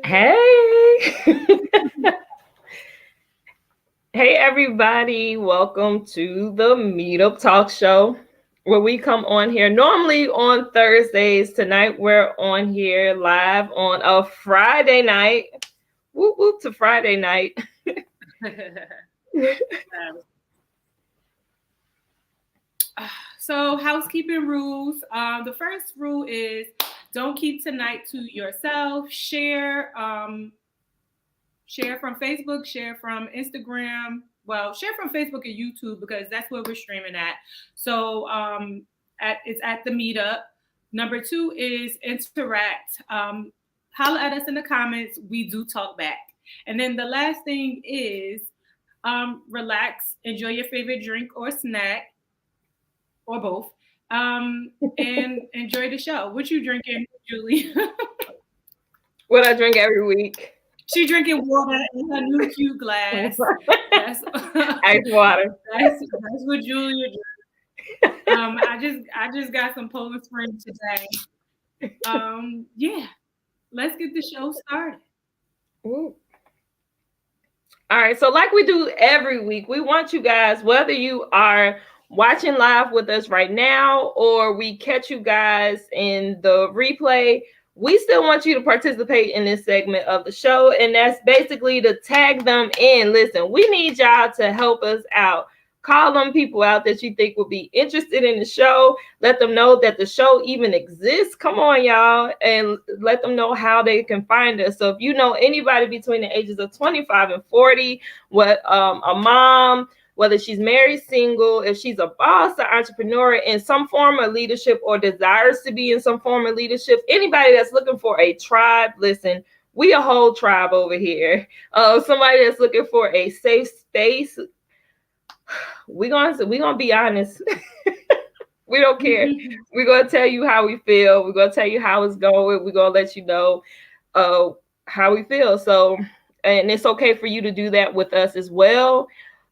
Hey. Hey, everybody. Welcome to the Meetup Talk Show, where we come on here normally on Thursdays. Tonight, we're on here live on a Friday night. Whoop, whoop to Friday night. So, housekeeping rules. The first rule is don't keep tonight to yourself. Share from Facebook, share from Instagram. Well, share from Facebook and YouTube because that's where we're streaming at. So it's at the meetup. Number 2 is interact. Holla at us in the comments. We do talk back. And then the last thing is relax, enjoy your favorite drink or snack, or both, and enjoy the show. What you drinking, Julie? What I drink every week. She drinking water in her new cute glass. That's ice water. That's what Julia drinks. I just got some Poland Spring today. Yeah, let's get the show started. Ooh. All right, so like we do every week, we want you guys, whether you are watching live with us right now or we catch you guys in the replay, we still want you to participate in this segment of the show, and that's basically to tag them in. Listen, we need y'all to help us out. Call them people out that you think will be interested in the show. Let them know that the show even exists. Come on, y'all, and let them know how they can find us. So if you know anybody between the ages of 25 and 40, what a mom, whether she's married, single, if she's a boss, an entrepreneur in some form of leadership or desires to be in some form of leadership, anybody that's looking for a tribe, listen, we a whole tribe over here. Somebody that's looking for a safe space, we're gonna be honest. We don't care. We're gonna tell you how we feel. We're gonna tell you how it's going. We're gonna let you know how we feel. So, and it's okay for you to do that with us as well.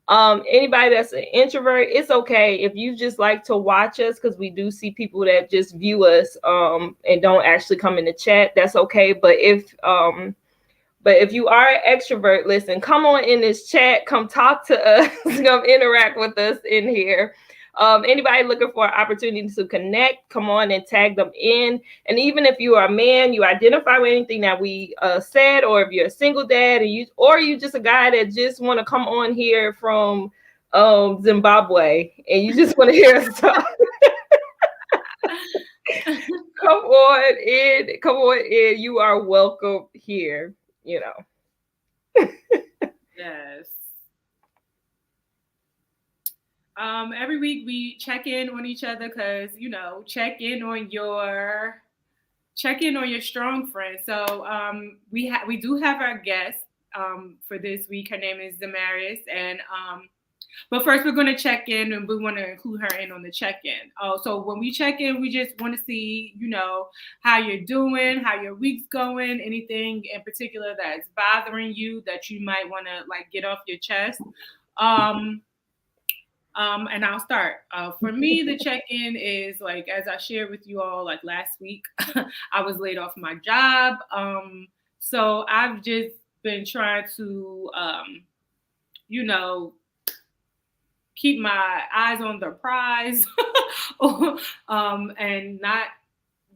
Anybody that's an introvert, it's okay if you just like to watch us, because we do see people that just view us and don't actually come in the chat. That's okay. But if you are an extrovert, listen, come on in this chat, come talk to us, come interact with us in here. Anybody looking for an opportunity to connect, come on and tag them in. And even if you are a man, you identify with anything that we said, or if you're a single dad, and you just a guy that just want to come on here from Zimbabwe, and you just want to hear us talk. Come on in. You are welcome here. Yes. Every week we check in on each other because check in on your strong friends. So we do have our guest for this week. Her name is Damaris, and but first we're going to check in, and we want to include her in on the check-in. So when we check in, we just want to see how you're doing, how your week's going, anything in particular that's bothering you that you might want to get off your chest. And I'll start. For me, the check-in is as I shared with you all last week, I was laid off my job. So I've just been trying to, keep my eyes on the prize and not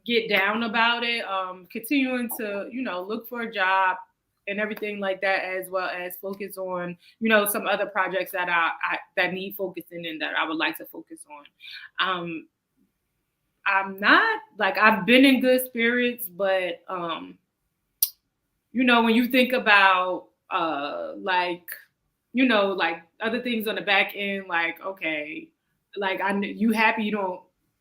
get down about it. Continuing to, look for a job and everything like that, as well as focus on, some other projects that that need focusing and that I would like to focus on. I'm not I've been in good spirits, but when you think about other things on the back end, okay, you happy you don't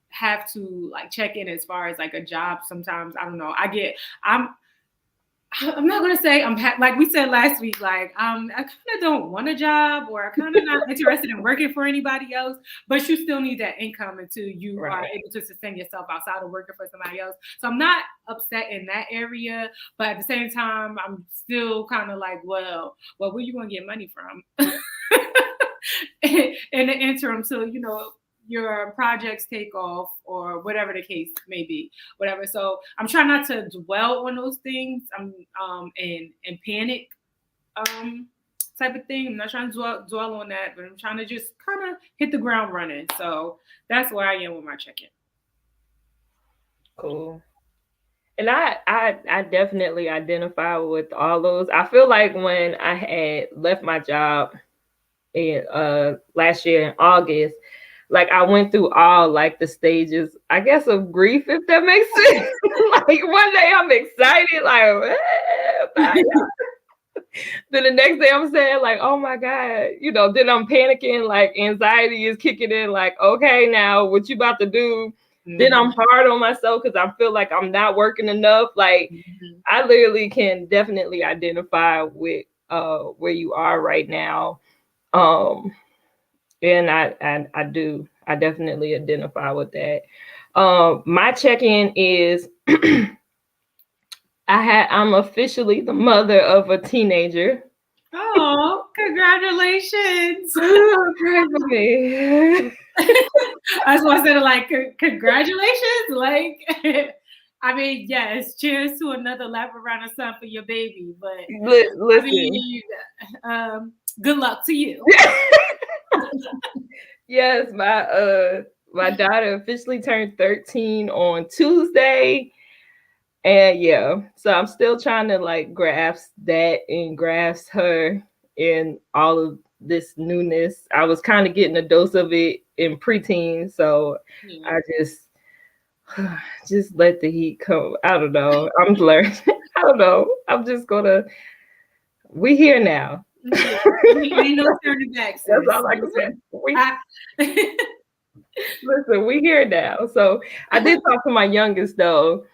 have to check in as far as a job. Sometimes I don't know. I'm not gonna say I'm like we said last week. I kind of don't want a job, or I kind of not interested in working for anybody else. But you still need that income until you are able to sustain yourself outside of working for somebody else. So I'm not upset in that area, but at the same time, I'm still kind of well, where you gonna get money from in the interim? So your projects take off, or whatever the case may be, whatever. So I'm trying not to dwell on those things. I'm and panic type of thing. I'm not trying to dwell on that, but I'm trying to just kind of hit the ground running. So that's where I am with my check-in. Cool. And I definitely identify with all those. I feel like when I had left my job in last year in August, I went through all the stages, I guess, of grief, if that makes sense. One day I'm excited, bye. Then the next day I'm saying oh my God, then I'm panicking, anxiety is kicking in, okay, now what you about to do? Mm-hmm. Then I'm hard on myself because I feel like I'm not working enough. Mm-hmm. I literally can definitely identify with where you are right now. And I definitely identify with that. My check-in is I'm officially the mother of a teenager. Oh, congratulations. Pray for me. I just want to say congratulations. I mean, yes, cheers to another lap around the sun for your baby. But listen, good luck to you. Yes, my daughter officially turned 13 on Tuesday. And yeah, so I'm still trying to grasp that and grasp her in all of this newness. I was kind of getting a dose of it in preteen, so I just let the heat come. I don't know. I'm learning. I don't know. I'm just gonna. We here now. Ain't no turning back. Sis. That's all I can say. Listen, we here now. So I did talk to my youngest though,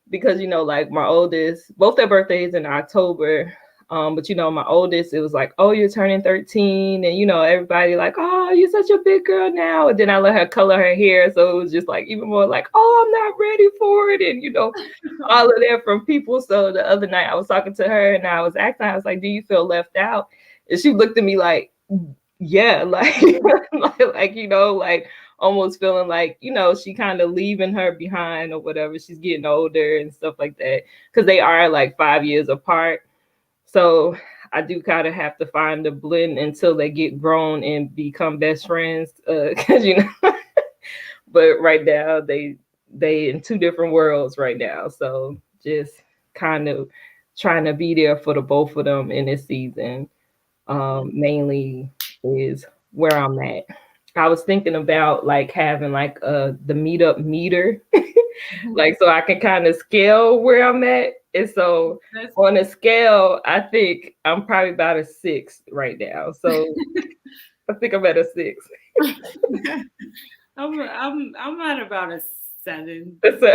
because my oldest, both their birthdays in October. But my oldest, it was oh, you're turning 13, and everybody oh, you're such a big girl now. And then I let her color her hair, so it was just even more oh, I'm not ready for it, and all of that from people. So the other night I was talking to her, and I was asking, I was do you feel left out? And she looked at me yeah, almost feeling she kind of leaving her behind or whatever. She's getting older and stuff like that, because they are 5 years apart. So I do kind of have to find the blend until they get grown and become best friends. Because but right now they in two different worlds right now. So just kind of trying to be there for the both of them in this season. Mainly is where I'm at. I was thinking about like having like the meetup meter, like so I can kind of scale where I'm at. And so on a scale, I think I'm probably about a 6 right now. So I think I'm at a 6. I'm at about a 7. So,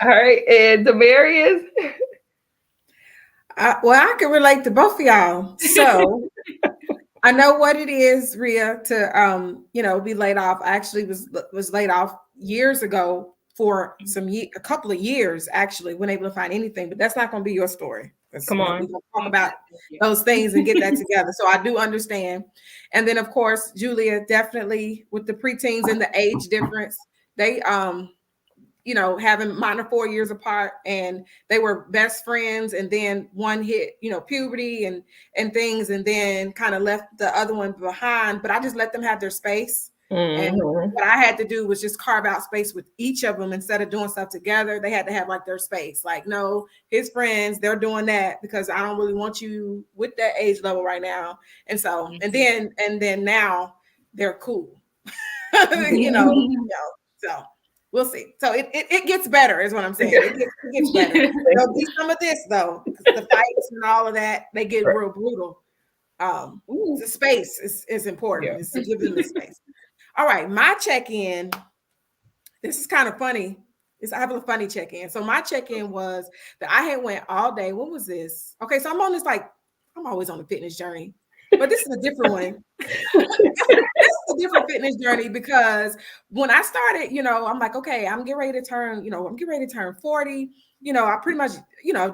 all right, and Demarius. Well, I can relate to both of y'all. So I know what it is, Rhea, to be laid off. I actually was laid off years ago for a couple of years, actually, wasn't able to find anything. But that's not going to be your story. Come on. We're going to talk about those things and get that together. So I do understand. And then, of course, Julia, definitely with the preteens and the age difference, they having mine are 4 years apart, and they were best friends, and then one hit, puberty and things, and then kind of left the other one behind. But I just let them have their space. And what I had to do was just carve out space with each of them instead of doing stuff together. They had to have like their space. Like, no, his friends, they're doing that because I don't really want you with that age level right now. And so, and then now they're cool, so. We'll see. So it gets better, is what I'm saying. It gets better. There'll be some of this though, the fights and all of that. They get real brutal. The space is important. It's to give them the space. All right, my check-in. This is kind of funny. I have a funny check-in. So my check-in was that I had went all day. What was this? Okay, so I'm on this I'm always on a fitness journey, but this is a different one. This is a different fitness journey because when I started, I'm like, okay, I'm getting ready to turn 40. I pretty much,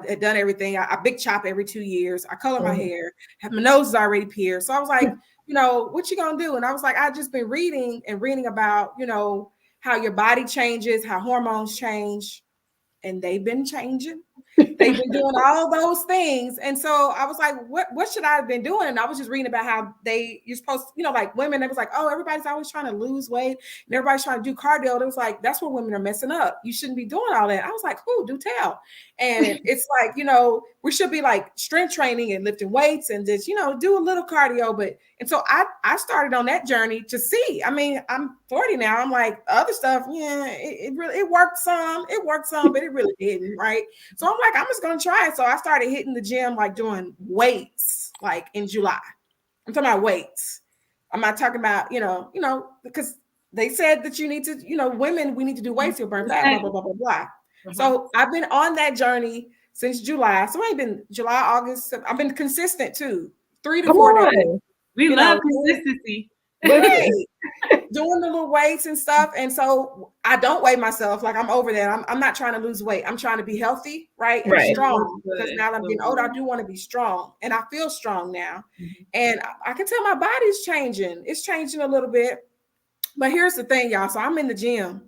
had done everything. I big chop every 2 years. I color my hair. My nose is already pierced. So I was like, what you gonna do? And I was like, I just been reading about, how your body changes, how hormones change, and they've been changing. They've been doing all those things. And so I was like, what should I have been doing? And I was just reading about how you're supposed to, like women, it was like, oh, everybody's always trying to lose weight and everybody's trying to do cardio. It was like, that's where women are messing up. You shouldn't be doing all that. I was like, do tell. And it's like, we should be like strength training and lifting weights and just, do a little cardio. And so I started on that journey to see. I mean, I'm 40 now. I'm like, other stuff, it worked some, but it really didn't, right? So I'm like, I'm just gonna try it. So I started hitting the gym, like doing weights, like in July. I'm talking about weights. I'm not talking about, because they said that you need to, women, we need to do weights, you'll burn fat, blah, blah, blah, blah, blah. So I've been on that journey since July. So I've been July, August. I've been consistent too, 3 to 4 days. We love consistency. Right. Doing the little weights and stuff. And so I don't weigh myself. Like, I'm over that. I'm not trying to lose weight. I'm trying to be healthy, right? And strong. Because now that I'm getting older, I do want to be strong. And I feel strong now. And I can tell my body's changing. It's changing a little bit. But here's the thing, y'all. So I'm in the gym.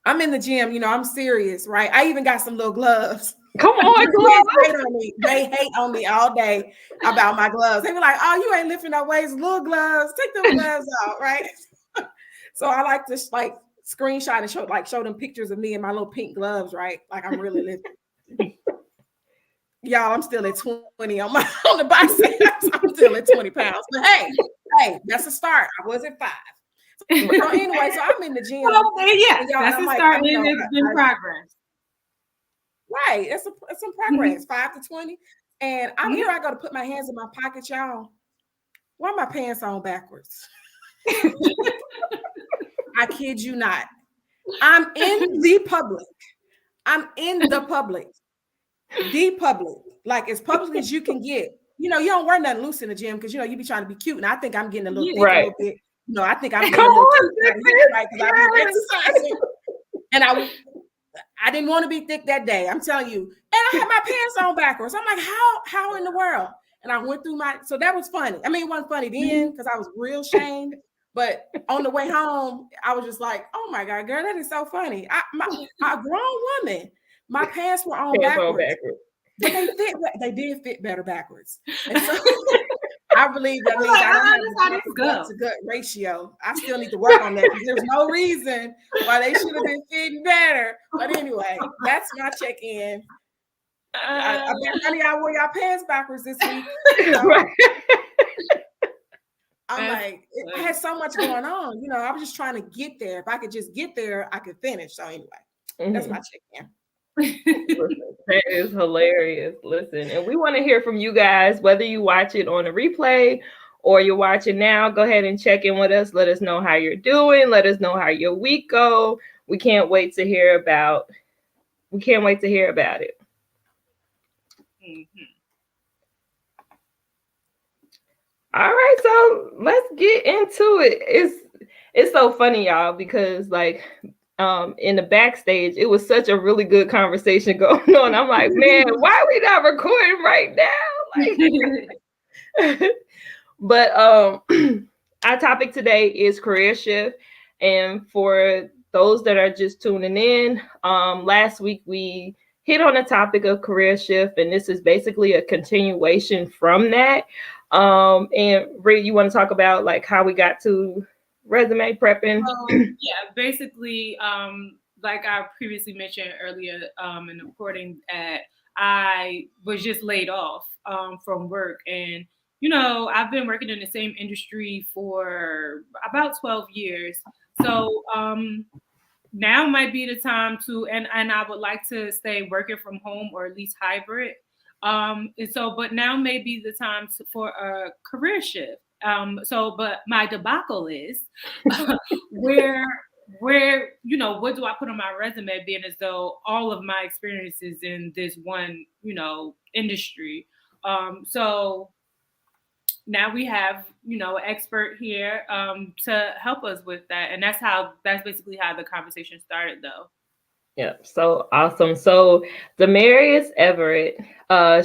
I'm serious, right? I even got some little gloves. Come on, gloves. They hate on me all day about my gloves. They be like, oh, you ain't lifting no weights, little gloves. Take them gloves out, right? So I like to screenshot and show them pictures of me in my little pink gloves, right? Like I'm really lifting. Y'all, I'm still at 20 on the biceps. I'm still at 20 pounds. But hey, that's a start. I was at 5. So anyway, so I'm in the gym. That's a start. It's been progress. Right. It's some progress, 5 to 20. And I'm here. I go to put my hands in my pocket, y'all. Why are my pants on backwards? I kid you not. I'm in the public. The public. Like as public as you can get. You don't wear nothing loose in the gym because you be trying to be cute. And I think I'm getting a little thick a little bit. I think I'm getting a little thick, right? Because I've been exercising. And I didn't want to be thick that day. I'm telling you. And I had my pants on backwards. I'm like, how in the world? And I went through so that was funny. I mean, it wasn't funny then because I was real shamed. But on the way home, I was just like, oh my God, girl, that is so funny. A grown woman, my pants were on backwards. But they did fit better backwards. And so I believe that means I don't have the gut to gut ratio. I still need to work on that because there's no reason why they should have been feeding better. But anyway, that's my check-in. I bet none of y'all wore y'all pants backwards this week. I'm like, it had so much going on. I was just trying to get there. If I could just get there, I could finish. So anyway, that's my check-in. Listen, that is hilarious. Listen, and we want to hear from you guys, whether you watch it on a replay or you're watching now. Go ahead and check in with us. Let us know how you're doing. Let us know how your week go. We can't wait to hear about it. Mm-hmm. All right, so let's get into it. It's so funny, y'all, because like in the backstage, it was such a really good conversation going on. I'm like, man, why are we not recording right now? Like, but our topic today is career shift. And for those that are just tuning in, last week we hit on the topic of career shift, and this is basically a continuation from that. And Rhea, you want to talk about like how we got to resume prepping? Yeah, basically, like I previously mentioned earlier in the recording, that I was just laid off from work, and I've been working in the same industry for about 12 years. So now might be the time to, and I would like to stay working from home or at least hybrid. But now may be the time for a career shift. But my debacle is where what do I put on my resume, being as though all of my experiences in this one, industry. So now we have, an expert here to help us with that. And that's basically how the conversation started, though. Yeah, so awesome. So Demarius Everett,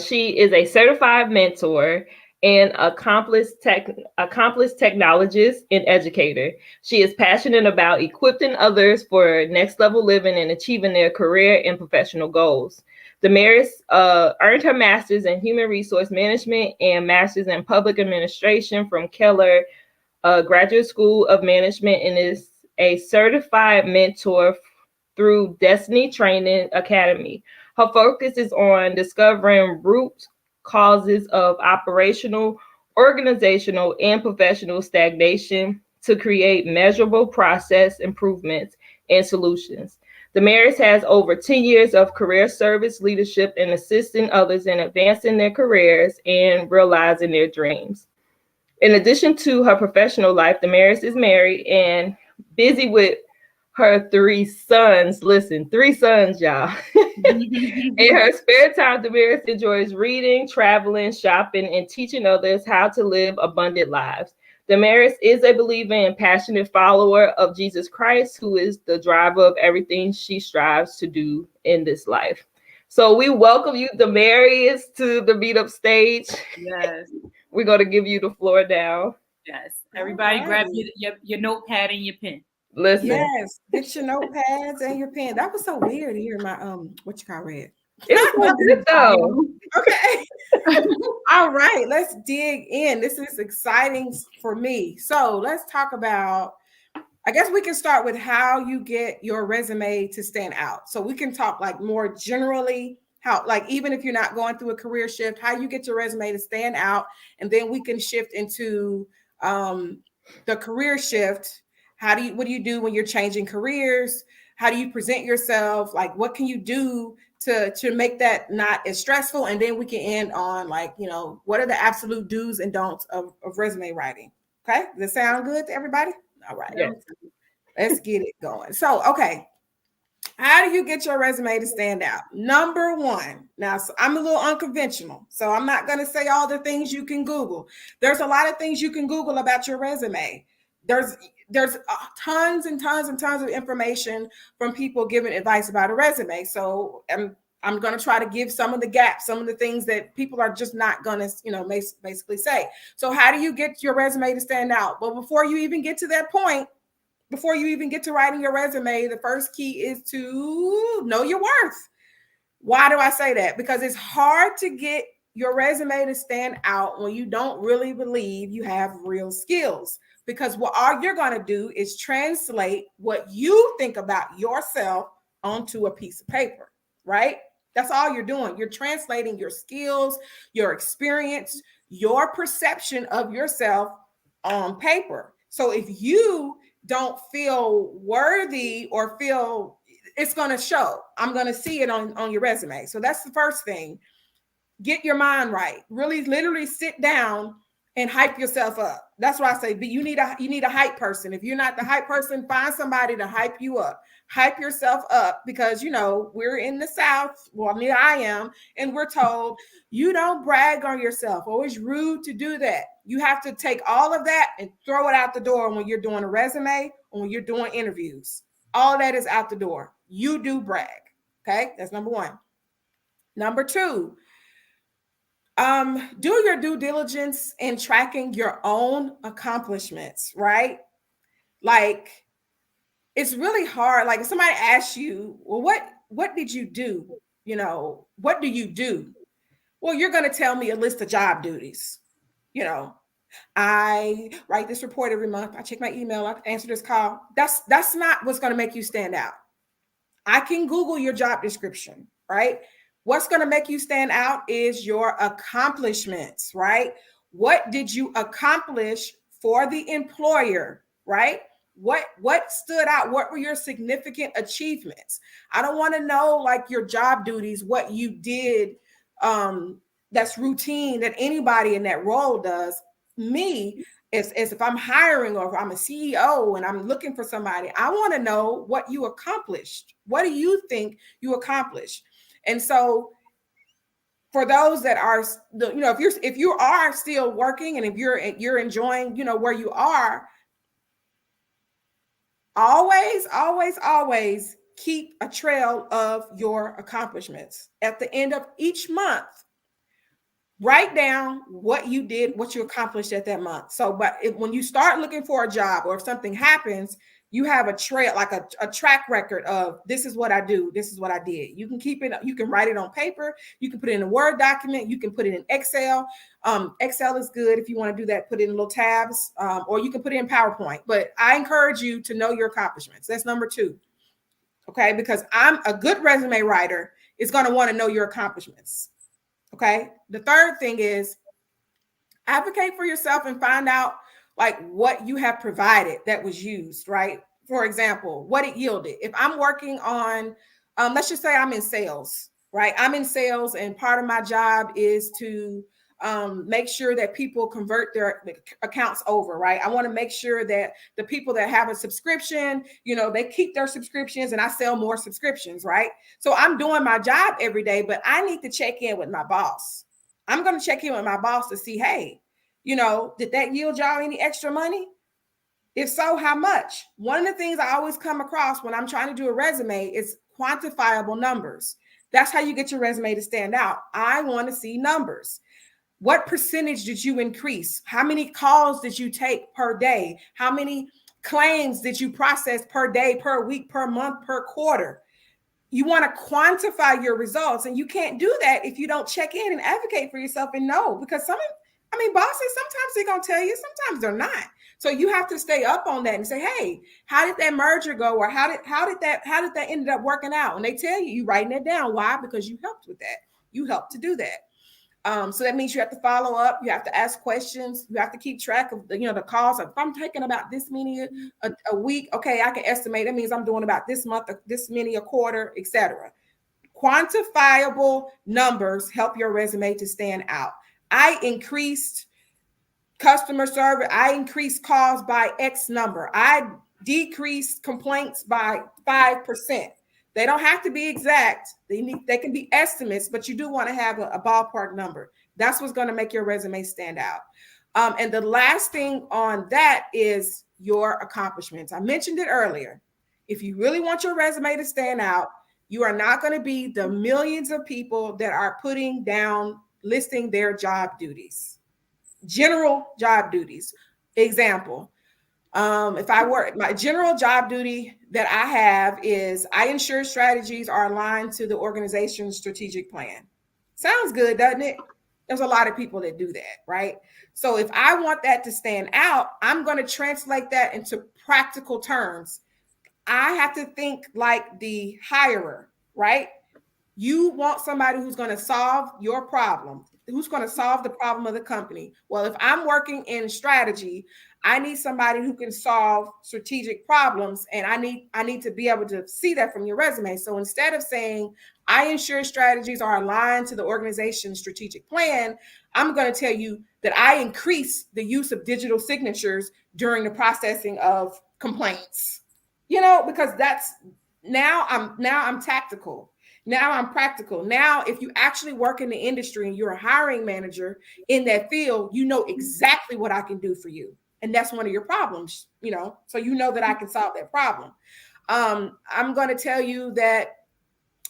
she is a certified mentor and accomplished technologist and educator. She is passionate about equipping others for next level living and achieving their career and professional goals. Demarius earned her master's in human resource management and master's in public administration from Keller Graduate School of Management, and is a certified mentor through Destiny Training Academy. Her focus is on discovering root causes of operational, organizational, and professional stagnation to create measurable process improvements and solutions. Demarius has over 10 years of career service leadership in assisting others in advancing their careers and realizing their dreams. In addition to her professional life, Demarius is married and busy with her 3 sons. Listen, 3 sons, y'all. In her spare time, Demarius enjoys reading, traveling, shopping, and teaching others how to live abundant lives. Demarius is a believer and passionate follower of Jesus Christ, who is the driver of everything she strives to do in this life. So we welcome you, Demarius, to the meetup stage. Yes. We're going to give you the floor now. Yes. Everybody grab your notepad and your pen. Listen. Yes, get your notepads and your pen. That was so weird to hear my what you call read. It was good though. Okay. All right, let's dig in. This is exciting for me. So let's talk about, I guess we can start with how you get your resume to stand out. So we can talk like more generally, how, like, even if you're not going through a career shift, how you get your resume to stand out. And then we can shift into the career shift. What do you do when you're changing careers? How do you present yourself? Like, what can you do to make that not as stressful? And then we can end on like, what are the absolute do's and don'ts of resume writing? Okay. Does that sound good to everybody? All right. Yes. Let's get it going. So, okay. How do you get your resume to stand out? Number one, now I'm a little unconventional, so I'm not going to say all the things you can Google. There's a lot of things you can Google about your resume. There's tons and tons and tons of information from people giving advice about a resume. So I'm going to try to give some of the gaps, some of the things that people are just not going to, basically say. So how do you get your resume to stand out? Well, before you even get to that point, before you even get to writing your resume, the first key is to know your worth. Why do I say that? Because it's hard to get your resume to stand out when you don't really believe you have real skills. Because what all you're going to do is translate what you think about yourself onto a piece of paper, right? That's all you're doing. You're translating your skills, your experience, your perception of yourself on paper. So if you don't feel worthy or feel, it's going to show. I'm going to see it on your resume. So that's the first thing. Get your mind right. Really, literally sit down and hype yourself up. That's why I say you need a hype person. If you're not the hype person, find somebody to hype you up. Hype yourself up, because we're in the South. Well, I mean, I am, and we're told you don't brag on yourself. Always rude to do that. You have to take all of that and throw it out the door when you're doing a resume or when you're doing interviews. All that is out the door. You do brag. Okay, that's number one. Number two, do your due diligence in tracking your own accomplishments, right? Like, it's really hard. Like, if somebody asks you, well, what did you do? What do you do? Well, you're going to tell me a list of job duties. I write this report every month. I check my email. I answer this call. That's not what's going to make you stand out. I can Google your job description, right? What's going to make you stand out is your accomplishments, right? What did you accomplish for the employer, right? What stood out? What were your significant achievements? I don't want to know like your job duties, what you did that's routine that anybody in that role does. Me, as if I'm hiring or if I'm a CEO and I'm looking for somebody, I want to know what you accomplished. What do you think you accomplished? And so for those that are, if you are still working and if you're enjoying, where you are, always keep a trail of your accomplishments. At the end of each month, write down what you did, what you accomplished at that month. So, but when you start looking for a job or if something happens, you have a trail, like a track record of this is what I do. This is what I did. You can keep it. You can write it on paper. You can put it in a Word document. You can put it in Excel. Excel is good if you want to do that. Put it in little tabs, or you can put it in PowerPoint. But I encourage you to know your accomplishments. That's number two. Okay, because I'm a good resume writer is going to want to know your accomplishments. Okay. The third thing is advocate for yourself and find out like what you have provided that was used, right? For example, what it yielded. If I'm working on, let's just say I'm in sales, right? I'm in sales and part of my job is to make sure that people convert their accounts over, right? I want to make sure that the people that have a subscription, they keep their subscriptions and I sell more subscriptions, right? So I'm doing my job every day, but I need to check in with my boss. I'm going to check in with my boss to see, hey, did that yield y'all any extra money? If so, how much? One of the things I always come across when I'm trying to do a resume is quantifiable numbers. That's how you get your resume to stand out. I want to see numbers. What percentage did you increase? How many calls did you take per day? How many claims did you process per day, per week, per month, per quarter? You want to quantify your results, and you can't do that if you don't check in and advocate for yourself and know, because bosses, sometimes they're going to tell you, sometimes they're not. So you have to stay up on that and say, hey, how did that merger go? Or how did that ended up working out? And they tell you, you're writing it down. Why? Because you helped with that. You helped to do that. So that means you have to follow up. You have to ask questions. You have to keep track of the calls. If I'm taking about this many a week, okay, I can estimate. That means I'm doing about this month, this many a quarter, etc. Quantifiable numbers help your resume to stand out. I increased customer service. I increased calls by X number. I decreased complaints by 5%. They don't have to be exact. They can be estimates, but you do want to have a ballpark number. That's what's going to make your resume stand out. And the last thing on that is your accomplishments. I mentioned it earlier. If you really want your resume to stand out, you are not going to be the millions of people that are putting down, listing their job duties, general job duties. Example. If I work, my general job duty that I have is I ensure strategies are aligned to the organization's strategic plan. Sounds good, doesn't it? There's a lot of people that do that, right? So if I want that to stand out, I'm going to translate that into practical terms. I have to think like the hirer, right? You want somebody who's going to solve your problem, who's going to solve the problem of the company. Well, if I'm working in strategy, I need somebody who can solve strategic problems, and I need to be able to see that from your resume. So instead of saying I ensure strategies are aligned to the organization's strategic plan, I'm going to tell you that I increase the use of digital signatures during the processing of complaints. Because that's now I'm tactical. Now I'm practical. Now, if you actually work in the industry and you're a hiring manager in that field, you know exactly what I can do for you. And that's one of your problems, so that I can solve that problem. I'm going to tell you that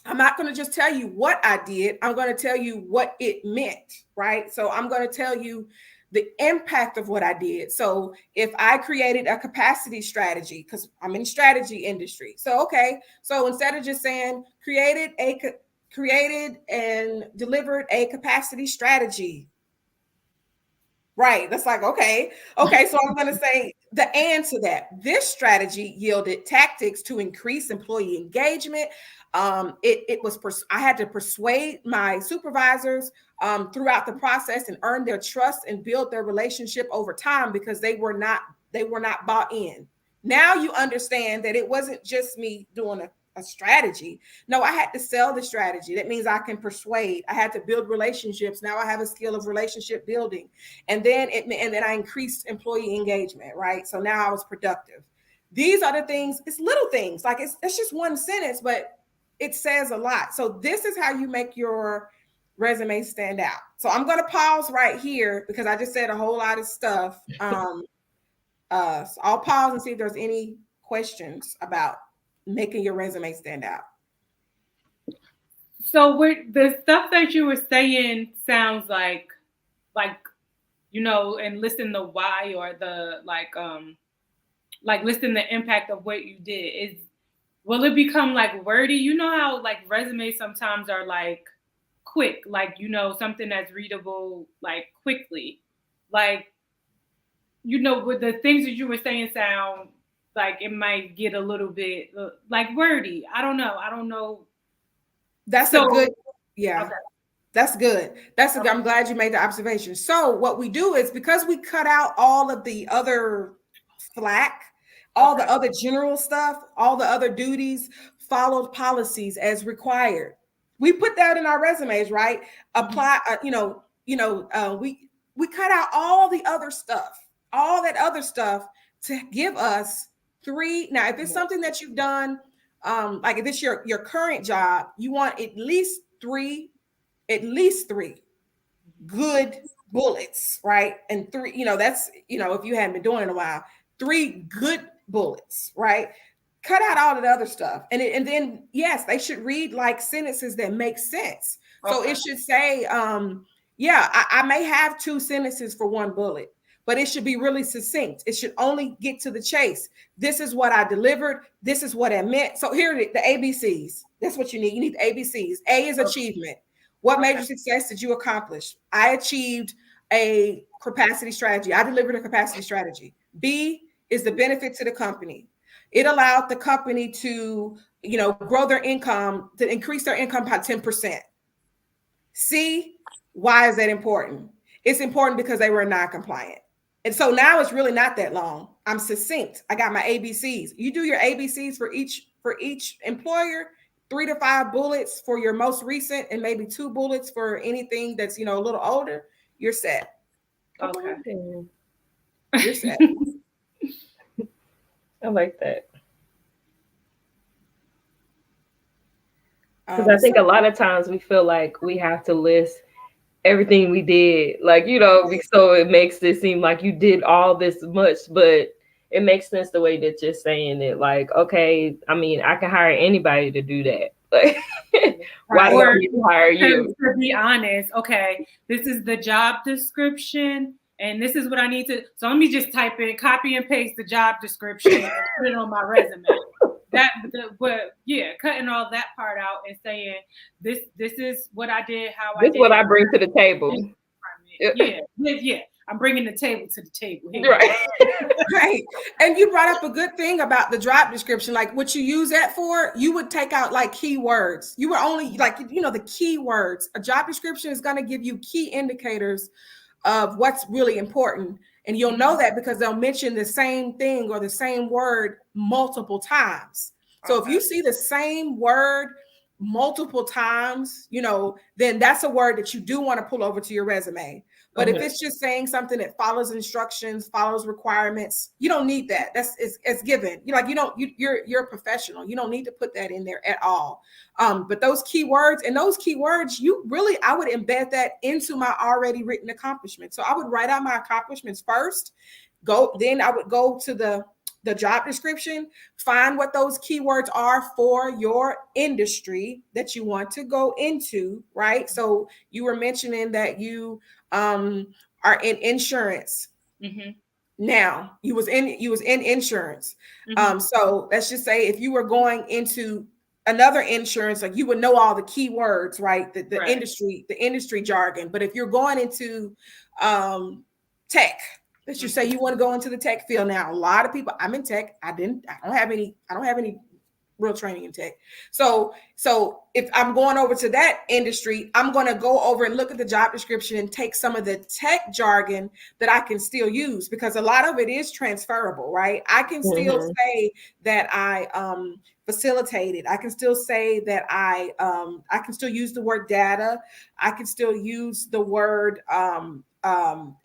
I'm not going to just tell you what I did. I'm going to tell you what it meant, right? So I'm going to tell you the impact of what I did. So if I created a capacity strategy, because I'm in strategy industry. So, okay. So instead of just saying created and delivered a capacity strategy. Right. That's like, okay. So I'm going to say the answer to that. This strategy yielded tactics to increase employee engagement. I had to persuade my supervisors throughout the process and earn their trust and build their relationship over time, because they were not bought in. Now you understand that it wasn't just me doing a strategy. No, I had to sell the strategy. That means I can persuade. I had to build relationships. Now I have a skill of relationship building. And then I increased employee engagement, right? So now I was productive. These are the things, it's little things. Like it's just one sentence, but it says a lot. So this is how you make your resume stand out. So I'm going to pause right here because I just said a whole lot of stuff. So I'll pause and see if there's any questions about making your resume stand out. So the stuff that you were saying sounds like and listing the why, or the like listing the impact of what you did. Will it become like wordy? You know how like resumes sometimes are like quick, like something that's readable like quickly, like with the things that you were saying sound like it might get a little bit like wordy. I don't know. That's a good, yeah. Okay. That's good. I'm glad you made the observation. So what we do is, because we cut out all of the other flack, all the other general stuff, all the other duties, followed policies as required. We put that in our resumes, right? Apply, we cut out all the other stuff, all that other stuff to give us 3. Now, if it's something that you've done, like if it's your current job, you want at least three good bullets, right? And 3, that's, if you hadn't been doing it in a while, 3 good bullets, right? Cut out all of the other stuff. And then, yes, they should read like sentences that make sense. Okay. So it should say, I may have 2 sentences for 1 bullet, but it should be really succinct. It should only get to the chase. This is what I delivered. This is what I meant. So here are the ABCs. That's what you need. You need the ABCs. A is achievement. What major success did you accomplish? I achieved a capacity strategy. I delivered a capacity strategy. B is the benefit to the company. It allowed the company to, grow their income, to increase their income by 10%. C, why is that important? It's important because they were non-compliant. And so now it's really not that long. I'm succinct. I got my ABCs. You do your ABCs for each employer, 3 to 5 bullets for your most recent, and maybe 2 bullets for anything that's, a little older. You're set. Okay. You're set. I like that. Because I think a lot of times we feel like we have to list everything we did, like, so it makes it seem like you did all this much, but it makes sense the way that you're saying it. Like, okay, I mean, I can hire anybody to do that. Like, why do I need to hire you? To be honest, okay, this is the job description, and this is what I need to. So let me just type in, copy and paste the job description and put it on my resume. Cutting all that part out and saying this is what I did, how I did. This is what I bring to the table. Yeah. I'm bringing the table to the table here. Right. Right. And you brought up a good thing about the job description. Like what you use that for, you would take out like keywords. You were only like, the keywords. A job description is going to give you key indicators of what's really important. And you'll know that because they'll mention the same thing or the same word multiple times. So if you see the same word multiple times, then that's a word that you do want to pull over to your resume. But if it's just saying something that follows instructions, follows requirements, you don't need that. It's given. You're a professional. You don't need to put that in there at all. But those keywords, I would embed that into my already written accomplishments. So I would write out my accomplishments first. Then I would go to the job description, find what those keywords are for your industry that you want to go into, right? So you were mentioning that you are in insurance. Now you was in insurance. So let's just say if you were going into another insurance, like you would know all the keywords, right? The industry jargon. But if you're going into tech, let's just say you want to go into the tech field now. A lot of people, I'm in tech. I don't have any real training in tech. So if I'm going over to that industry, I'm going to go over and look at the job description and take some of the tech jargon that I can still use, because a lot of it is transferable, right? I can still say that I facilitated. I can still say that I can still use the word data. I can still use the word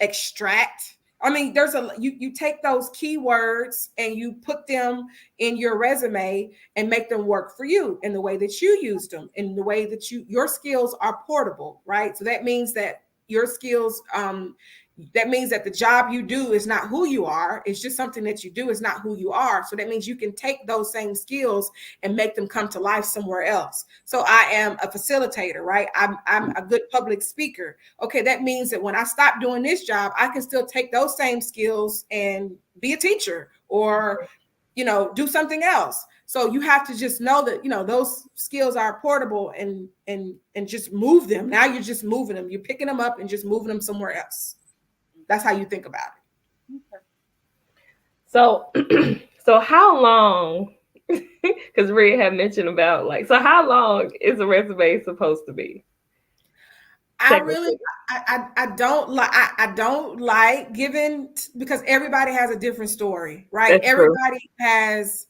extract. I mean, you take those keywords and you put them in your resume and make them work for you in the way that you use them, in the way that your skills are portable, right? So that means that your skills, that means that the job you do is not who you are. It's just something that you do. Is not who you are. So that means you can take those same skills and make them come to life somewhere else. So I am a facilitator, right? I'm a good public speaker. Okay, that means that when I stop doing this job, I can still take those same skills and be a teacher or, do something else. So you have to just know that, those skills are portable and just move them. Now you're just moving them. You're picking them up and just moving them somewhere else. That's how you think about it. Okay. So how long, because Rhea had mentioned about how long is a resume supposed to be? I don't like giving, because everybody has a different story, right? That's everybody true. Has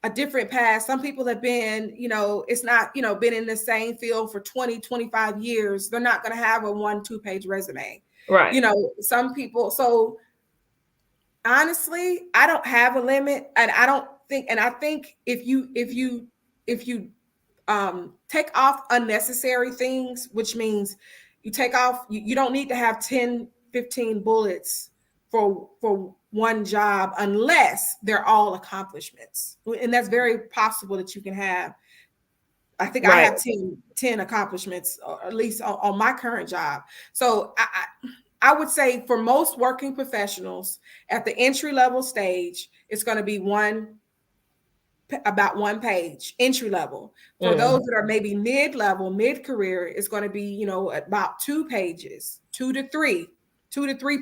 a different past. Some people have been, it's not, been in the same field for 20, 25 years. They're not going to have a 1-2 page resume. Right. Some people. So honestly, I don't have a limit, and I think if you take off unnecessary things, which means you take off, you don't need to have 10, 15 bullets for one job unless they're all accomplishments. And that's very possible that you can have. I think I have 10 accomplishments, or at least on my current job. So I would say for most working professionals at the entry level stage, it's going to be about 1 page, entry level. For those that are maybe mid-level, mid-career, it's going to be, about 2 pages, 2 to 3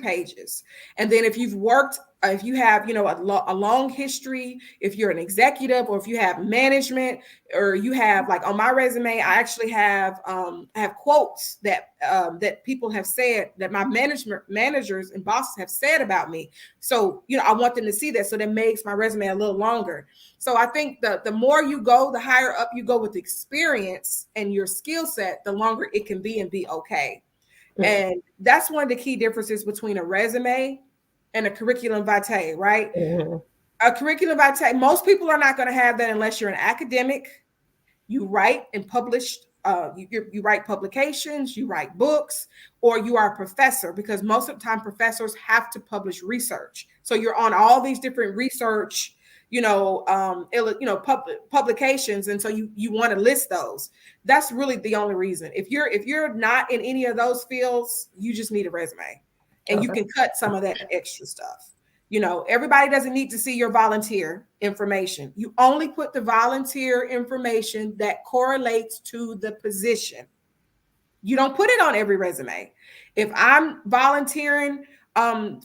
pages. And then if you've worked, if you have, a long history, if you're an executive, or if you have management, or you have, like on my resume, I actually have quotes that people have said, that my managers and bosses have said about me. So, I want them to see that. So that makes my resume a little longer. So I think the more you go, the higher up you go with experience and your skill set, the longer it can be and be okay. And that's one of the key differences between a resume and a curriculum vitae, right? A curriculum vitae, most people are not going to have that unless you're an academic. You write and publish, you write publications, you write books, or you are a professor, because most of the time professors have to publish research. So you're on all these different research, publications. And so you want to list those. That's really the only reason. If you're not in any of those fields, you just need a resume, and you can cut some of that extra stuff. Everybody doesn't need to see your volunteer information. You only put the volunteer information that correlates to the position. You don't put it on every resume. If I'm volunteering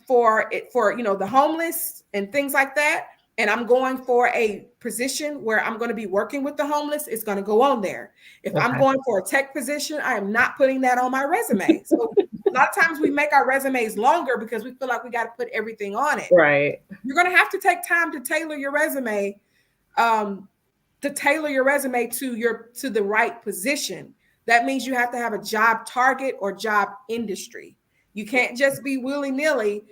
for the homeless and things like that, and I'm going for a position where I'm going to be working with the homeless, it's going to go on there. If I'm going for a tech position, I am not putting that on my resume. So a lot of times we make our resumes longer because we feel like we got to put everything on it. Right. You're going to have to take time to tailor your resume, to the right position. That means you have to have a job target or job industry. You can't just be willy-nilly,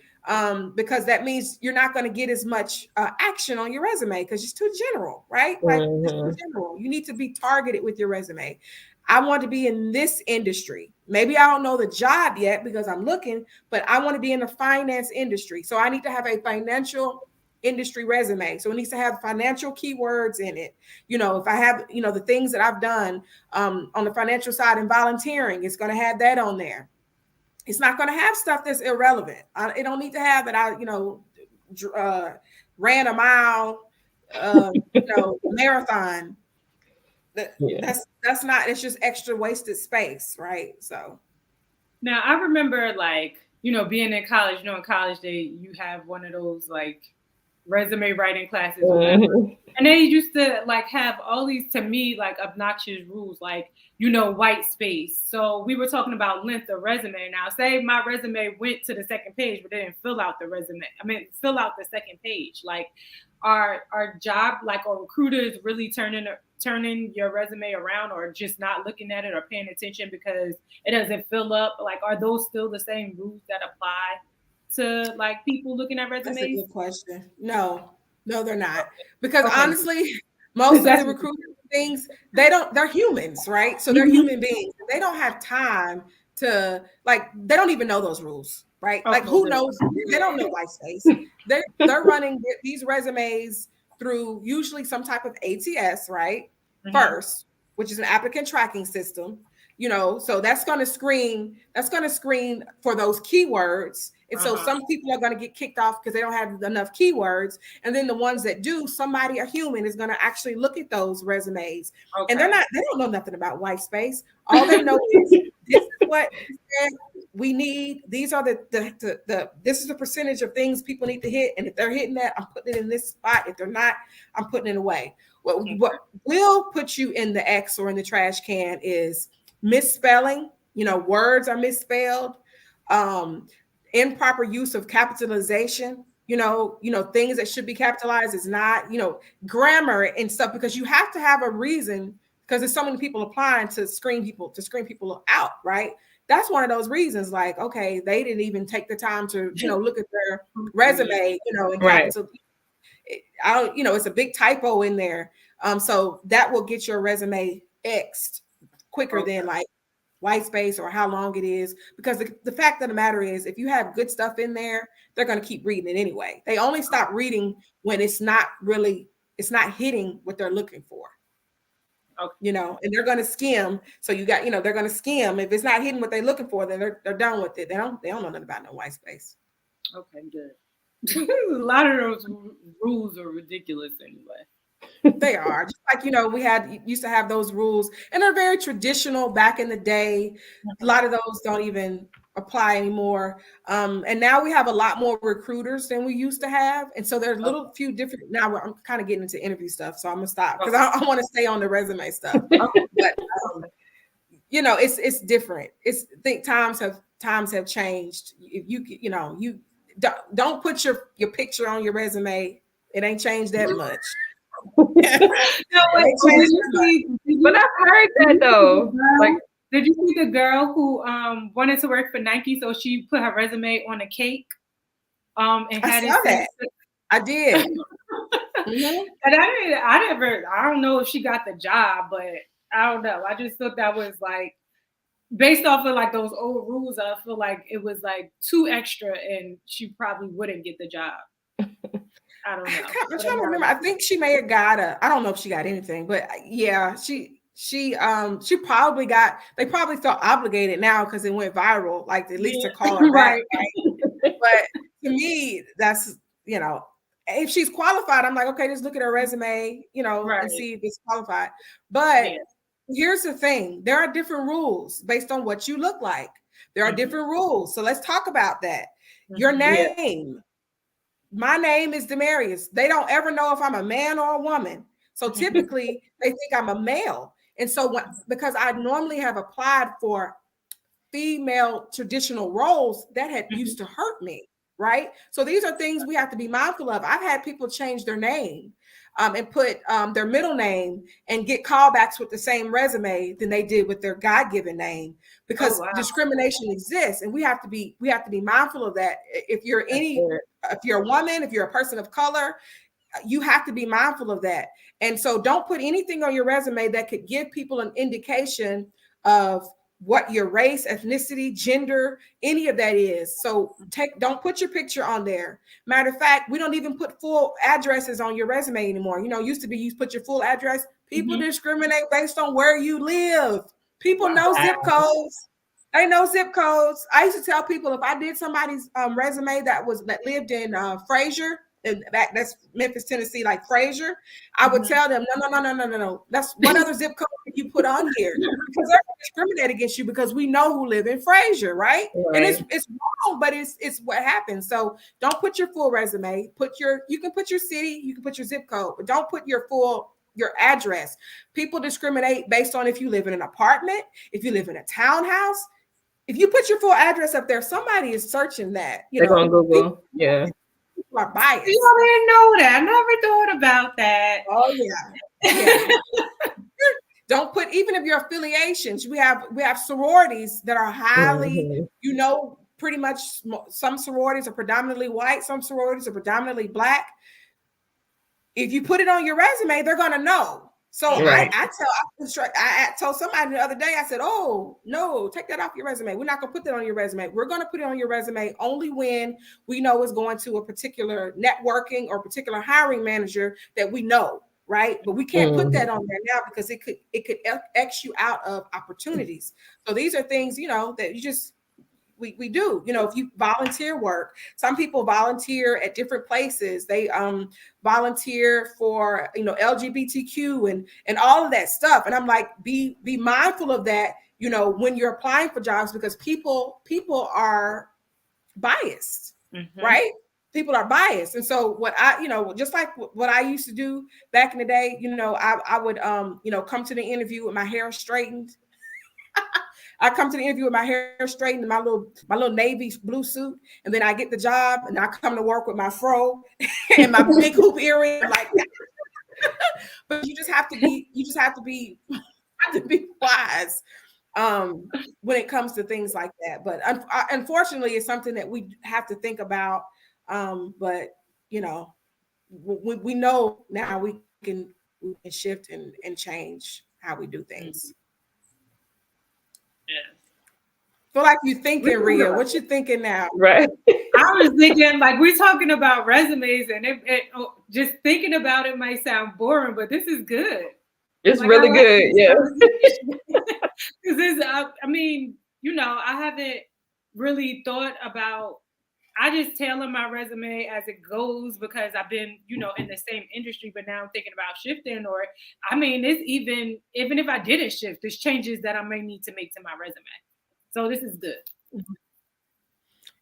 because that means you're not going to get as much action on your resume because it's too general, right? Like it's too general. You need to be targeted with your resume. I want to be in this industry. Maybe I don't know the job yet because I'm looking, but I want to be in the finance industry. So I need to have a financial industry resume. So it needs to have financial keywords in it. If I have, the things that I've done on the financial side and volunteering, it's going to have that on there. It's not going to have stuff that's irrelevant. It don't need to have that I, ran a mile, marathon. That's not, it's just extra wasted space, right? So now I remember being in college, in college you have one of those resume writing classes, and they used to have all these, to me, obnoxious rules, white space. So we were talking about length of resume. Now say my resume went to the second page, but they didn't fill out the fill out the second page. Our job, or recruiters really turning your resume around, or just not looking at it or paying attention because it doesn't fill up? Are those still the same rules that apply to people looking at resumes? That's a good question. No, they're not. Because honestly, most of the recruiting things, they're humans, right? So they're human beings. They don't have time to they don't even know those rules, right? Who knows? They don't know white space. They're running these resumes through usually some type of ATS, right? First, which is an applicant tracking system. So that's going to screen for those keywords. And so some people are going to get kicked off because they don't have enough keywords. And then the ones that do, a human is going to actually look at those resumes. And they don't know nothing about white space. All they know is this is what we need. These are this is the percentage of things people need to hit. And if they're hitting that, I'm putting it in this spot. If they're not, I'm putting it away. What will put you in the X or in the trash can is misspelling. Words are misspelled, improper use of capitalization, things that should be capitalized is not, grammar and stuff, because you have to have a reason, because there's so many people applying to screen people out, right? That's one of those reasons, okay, they didn't even take the time to, look at their resume, and capital. It's a big typo in there. So that will get your resume X'd quicker than white space or how long it is, because the fact of the matter is, if you have good stuff in there, they're going to keep reading it anyway. They only stop reading when it's not hitting what they're looking for. And they're going to skim. So they're going to skim. If it's not hitting what they're looking for, then they're done with it. They don't know nothing about no white space. Okay, good. A lot of those rules are ridiculous anyway. They are just we used to have those rules, and they're very traditional back in the day. A lot of those don't even apply anymore. And now we have a lot more recruiters than we used to have. And so there's few different, now I'm kind of getting into interview stuff. So I'm gonna stop because I want to stay on the resume stuff. But it's different. I think times have changed. If you don't put your picture on your resume. It ain't changed that much. But I've heard that though. Did you see the girl who wanted to work for Nike, so she put her resume on a cake? And had it. I did. And I don't know if she got the job, but I don't know. I just thought that was based off of those old rules. I feel like it was too extra, and she probably wouldn't get the job. I don't know. I'm trying to remember. I think she may have got I don't know if she got anything, but yeah, she probably got. They probably felt obligated now because it went viral. At least to call her back. Right? But to me, that's if she's qualified, I'm like, okay, just look at her resume, and see if it's qualified. But here's the thing. There are different rules based on what you look like. There are different rules. So let's talk about that. Your name. My name is Demarius. They don't ever know if I'm a man or a woman. So typically they think I'm a male. And so because I normally have applied for female traditional roles, that had used to hurt me, right? So these are things we have to be mindful of. I've had people change their name and put their middle name and get callbacks with the same resume than they did with their God-given name, because discrimination exists, and we have to be mindful of that. If you're a woman, if you're a person of color, you have to be mindful of that. And so don't put anything on your resume that could give people an indication of what your race, ethnicity, gender, any of that is. So don't put your picture on there. Matter of fact, we don't even put full addresses on your resume anymore. Used to be you put your full address. People discriminate based on where you live. People know zip codes. They know zip codes. I used to tell people, if I did somebody's resume that lived in Fraser, and that's Memphis, Tennessee, like Fraser, I would tell them, no. That's what other zip code you put on here, because they're going to discriminate against you because we know who live in Fraser, right? And it's wrong, but it's what happens. So don't put your full resume. You can put your city, you can put your zip code, but don't put your address. People discriminate based on if you live in an apartment, if you live in a townhouse. If you put your full address up there, somebody is searching that. They're going to Google. People are biased. You didn't know that. I never thought about that. Oh yeah. Don't put, even if your affiliations. We have sororities that are highly, pretty much. Some sororities are predominantly white. Some sororities are predominantly black. If you put it on your resume, they're gonna know. So I told somebody the other day, I said, oh, no, take that off your resume. We're not going to put that on your resume. We're going to put it on your resume only when we know it's going to a particular networking or particular hiring manager that we know, right? But we can't put that on there now because it could X you out of opportunities. So these are things, that you just, we do, if you volunteer work. Some people volunteer at different places. They volunteer for, LGBTQ and all of that stuff. And I'm like, be mindful of that, when you're applying for jobs, because people are biased, right? People are biased. And so what just like what I used to do back in the day, I would, come to the interview with my hair straightened. I come to the interview with my hair straightened, my little navy blue suit, and then I get the job, and I come to work with my fro and my big hoop earring, like that. But you just have to be wise when it comes to things like that. But unfortunately, it's something that we have to think about. But we know now we can shift and change how we do things. Yes. Feel like you're thinking, Rhea. What you thinking now? Right. I was thinking, like, we're talking about resumes, and just thinking about it might sound boring, but this is good. It's really good. Yeah. Because I haven't really thought about. I just tailor my resume as it goes because I've been, in the same industry, but now I'm thinking about shifting, it's even if I didn't shift, there's changes that I may need to make to my resume. So this is good.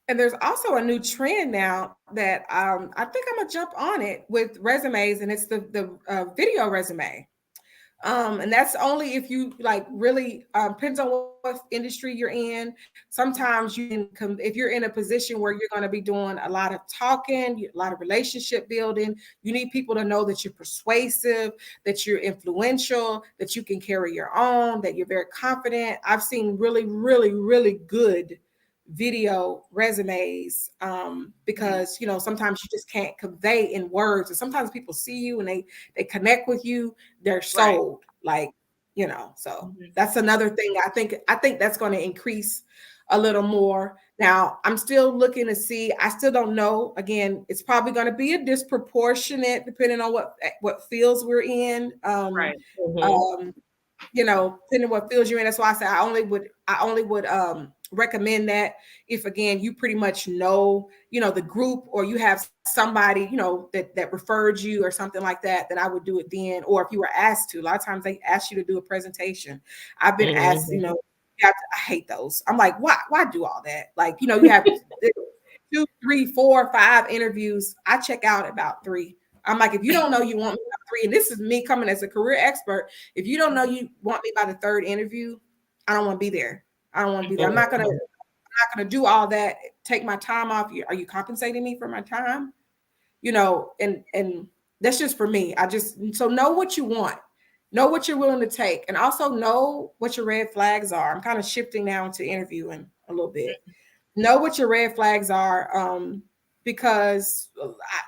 And there's also a new trend now that I think I'm gonna jump on it with resumes, and it's the video resume. And that's only if you really depends on what industry you're in. Sometimes you can, if you're in a position where you're going to be doing a lot of talking, a lot of relationship building, you need people to know that you're persuasive, that you're influential, that you can carry your own, that you're very confident. I've seen really, really, really good video resumes because sometimes you just can't convey in words, and sometimes people see you and they connect with you, they're sold, so that's another thing. I think that's going to increase a little more. Now I'm still looking to see, I still don't know, again, it's probably going to be a disproportionate depending on what fields we're in, depending on what fields you're in. That's why I said I only would recommend that if, again, you pretty much know, the group, or you have somebody, that referred you or something like that, then I would do it then. Or if you were asked to, a lot of times they ask you to do a presentation. I've been asked, I hate those. I'm like, why do all that? Like, you have 2, 3, 4, 5 interviews. I check out about 3. I'm like, if you don't know you want me by 3, and this is me coming as a career expert, if you don't know you want me by the 3rd interview, I don't want to be there. I don't want to be there. I'm not gonna do all that. Take my time off. Are you compensating me for my time? And that's just for me. So know what you want, know what you're willing to take, and also know what your red flags are. I'm kind of shifting now into interviewing a little bit. Know what your red flags are, because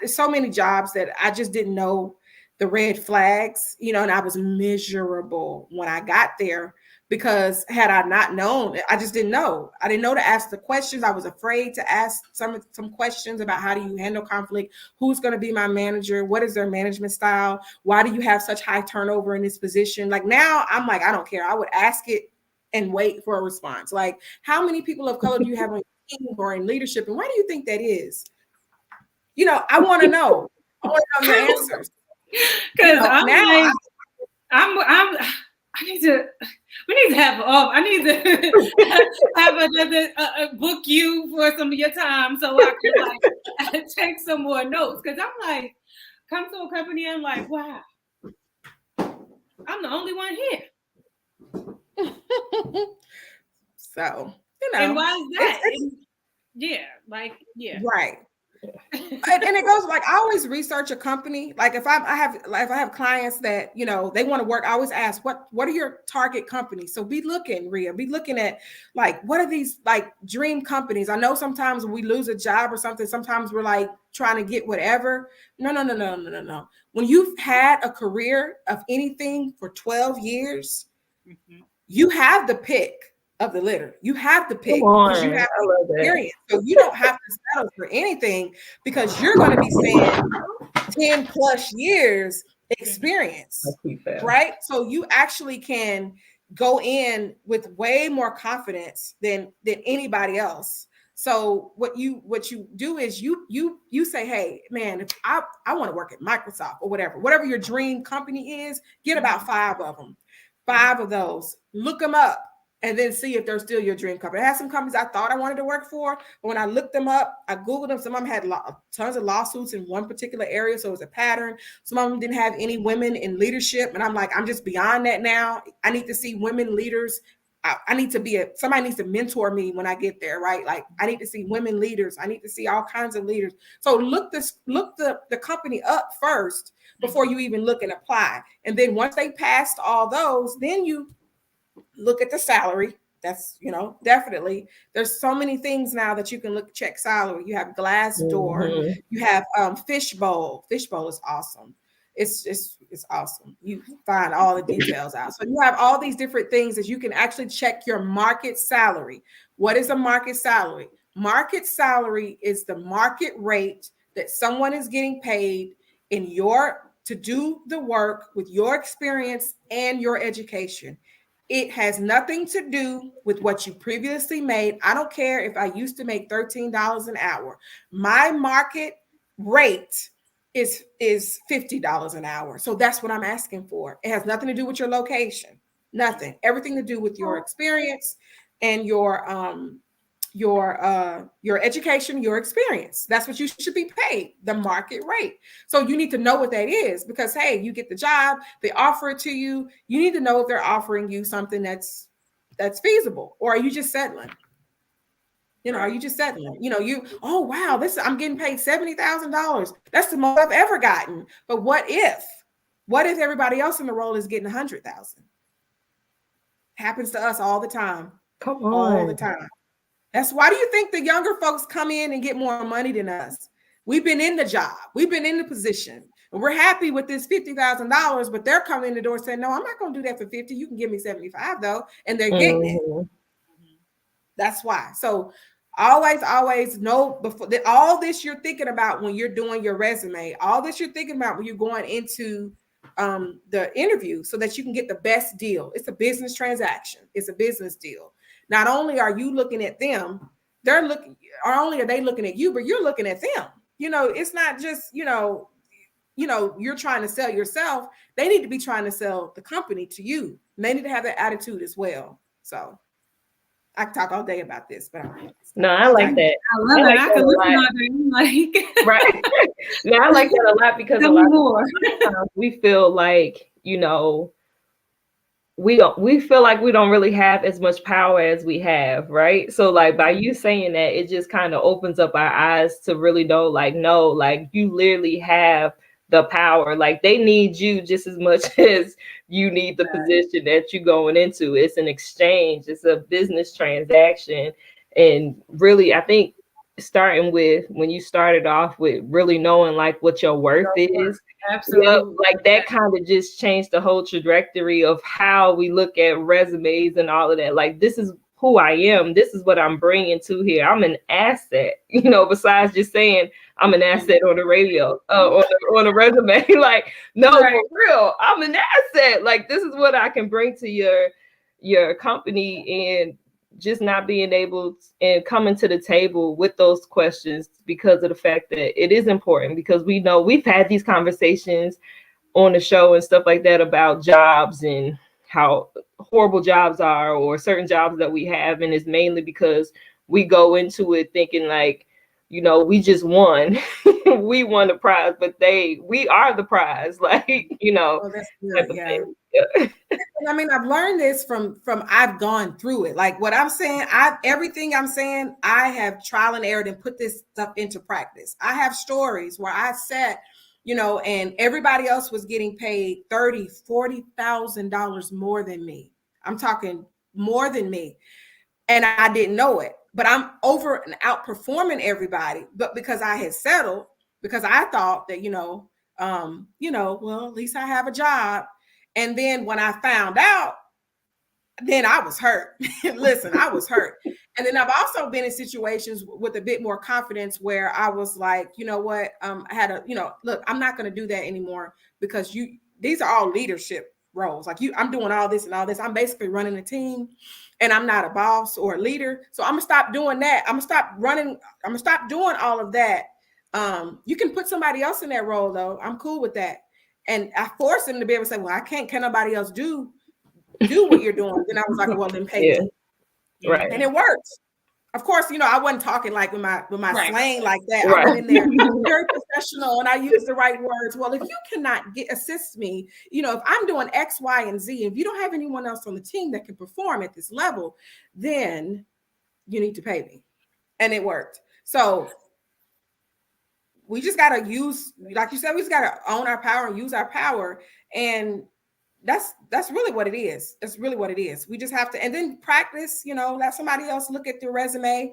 there's so many jobs that I just didn't know the red flags, and I was miserable when I got there, because had I not known, I just didn't know. I didn't know to ask the questions. I was afraid to ask some questions about how do you handle conflict? Who's going to be my manager? What is their management style? Why do you have such high turnover in this position? Like, now I'm like, I don't care. I would ask it and wait for a response. Like, how many people of color do you have on your team or in leadership? And why do you think that is? I want to know. I want to know your answers. Because I'm now like, I need to. We need to have off. I need to have another book you for some of your time so I can like take some more notes. Because I'm like, come to a company, I'm like, wow, I'm the only one here. So and why is that? Right. And it goes like, I always research a company. Like if I have clients that, they want to work, I always ask, what are your target companies? So be looking at like, what are these like dream companies? I know sometimes when we lose a job or something, sometimes we're like trying to get whatever. No. When you've had a career of anything for 12 years, you have the pick of the litter. You have to pick because you have experience. So you don't have to settle for anything because you're going to be saying 10 plus years experience, right? So you actually can go in with way more confidence than anybody else. So what you do is you say, hey man, if I want to work at Microsoft or whatever your dream company is, get about 5 of them, 5 of those, look them up, and then see if they're still your dream company. I had some companies I thought I wanted to work for, but when I looked them up, I Googled them. Some of them had tons of lawsuits in one particular area, so it was a pattern. Some of them didn't have any women in leadership, and I'm like, I'm just beyond that now. I need to see women leaders. I need to be somebody needs to mentor me when I get there, right? Like I need to see women leaders. I need to see all kinds of leaders. So look the company up first before you even look and apply. And then once they passed all those, then you look at the salary. That's, definitely. There's so many things now that you can check salary. You have Glassdoor, you have Fishbowl. Fishbowl is awesome. It's awesome. You find all the details out. So you have all these different things that you can actually check your market salary. What is a market salary? Market salary is the market rate that someone is getting paid to do the work with your experience and your education. It has nothing to do with what you previously made. I don't care if I used to make $13 an hour. My market rate is $50 an hour. So that's what I'm asking for. It has nothing to do with your location. Nothing. Everything to do with your experience and your education, your experience. That's what you should be paid, the market rate. So you need to know what that is because, hey, you get the job, they offer it to you. You need to know if they're offering you something that's feasible, or are you just settling? Are you just settling? Oh, wow, I'm getting paid $70,000. That's the most I've ever gotten. But what if everybody else in the role is getting 100,000? Happens to us all the time. Come on. All the time. That's why do you think the younger folks come in and get more money than us? We've been in the job. We've been in the position. And we're happy with this $50,000, but they're coming in the door saying, no, I'm not going to do that for 50. You can give me 75 though. And they're getting it. That's why. So always know before that all this you're thinking about when you're doing your resume, all this you're thinking about when you're going into the interview so that you can get the best deal. It's a business transaction. It's a business deal. not only are you looking at them, they're looking, or only are they looking at you, but you're looking at them. It's not just, you're trying to sell yourself. They need to be trying to sell the company to you. And they need to have that attitude as well. So I can talk all day about this, but no, I like that. I love it. I can listen all day. Like, right. No, I like that a lot because a lot of times we feel like, we feel like we don't really have as much power as we have, right? So like by you saying that, it just kind of opens up our eyes to really know, like, no, like you literally have the power. Like they need you just as much as you need the position that you're going into. It's an exchange, it's a business transaction. And really, I think starting with when you started off with really knowing like what your worth is. Absolutely. Like that kind of just changed the whole trajectory of how we look at resumes and all of that. Like, this is who I am. This is what I'm bringing to here. I'm an asset, besides just saying I'm an asset on the radio, on a resume. Like, no, right. For real, I'm an asset. Like, this is what I can bring to your company. And just not being able and coming to the table with those questions because of the fact that it is important, because we know we've had these conversations on the show and stuff like that about jobs and how horrible jobs are, or certain jobs that we have. And it's mainly because we go into it thinking like, we just won. We won the prize, but we are the prize. Like, Oh, that's good. Yeah. I mean, I've learned this from I've gone through it. Like what I'm saying, everything I'm saying, I have trial and error and put this stuff into practice. I have stories where I sat, and everybody else was getting paid $30,000, $40,000 more than me. I'm talking more than me. And I didn't know it, but I'm over and outperforming everybody. But because I had settled, because I thought that, well, at least I have a job. And then when I found out, then I was hurt. Listen, I was hurt. And then I've also been in situations with a bit more confidence where I was like, you know what? I had look, I'm not going to do that anymore, because these are all leadership roles. Like I'm doing all this and all this. I'm basically running a team, and I'm not a boss or a leader. So I'm gonna stop doing that. I'm gonna stop running. I'm gonna stop doing all of that. You can put somebody else in that role though. I'm cool with that. And I forced them to be able to say, well, can nobody else do what you're doing? Then I was like, well, then pay me. Right. And it works. Of course, I wasn't talking like with my right. slang like that. Right. I went in there very professional and I used the right words. Well, if you cannot assist me, if I'm doing X, Y, and Z, if you don't have anyone else on the team that can perform at this level, then you need to pay me. And it worked. So we just got to use, like you said, we just got to own our power and use our power. And that's really what it is. That's really what it is. We just have to, and then practice, let somebody else look at the resume.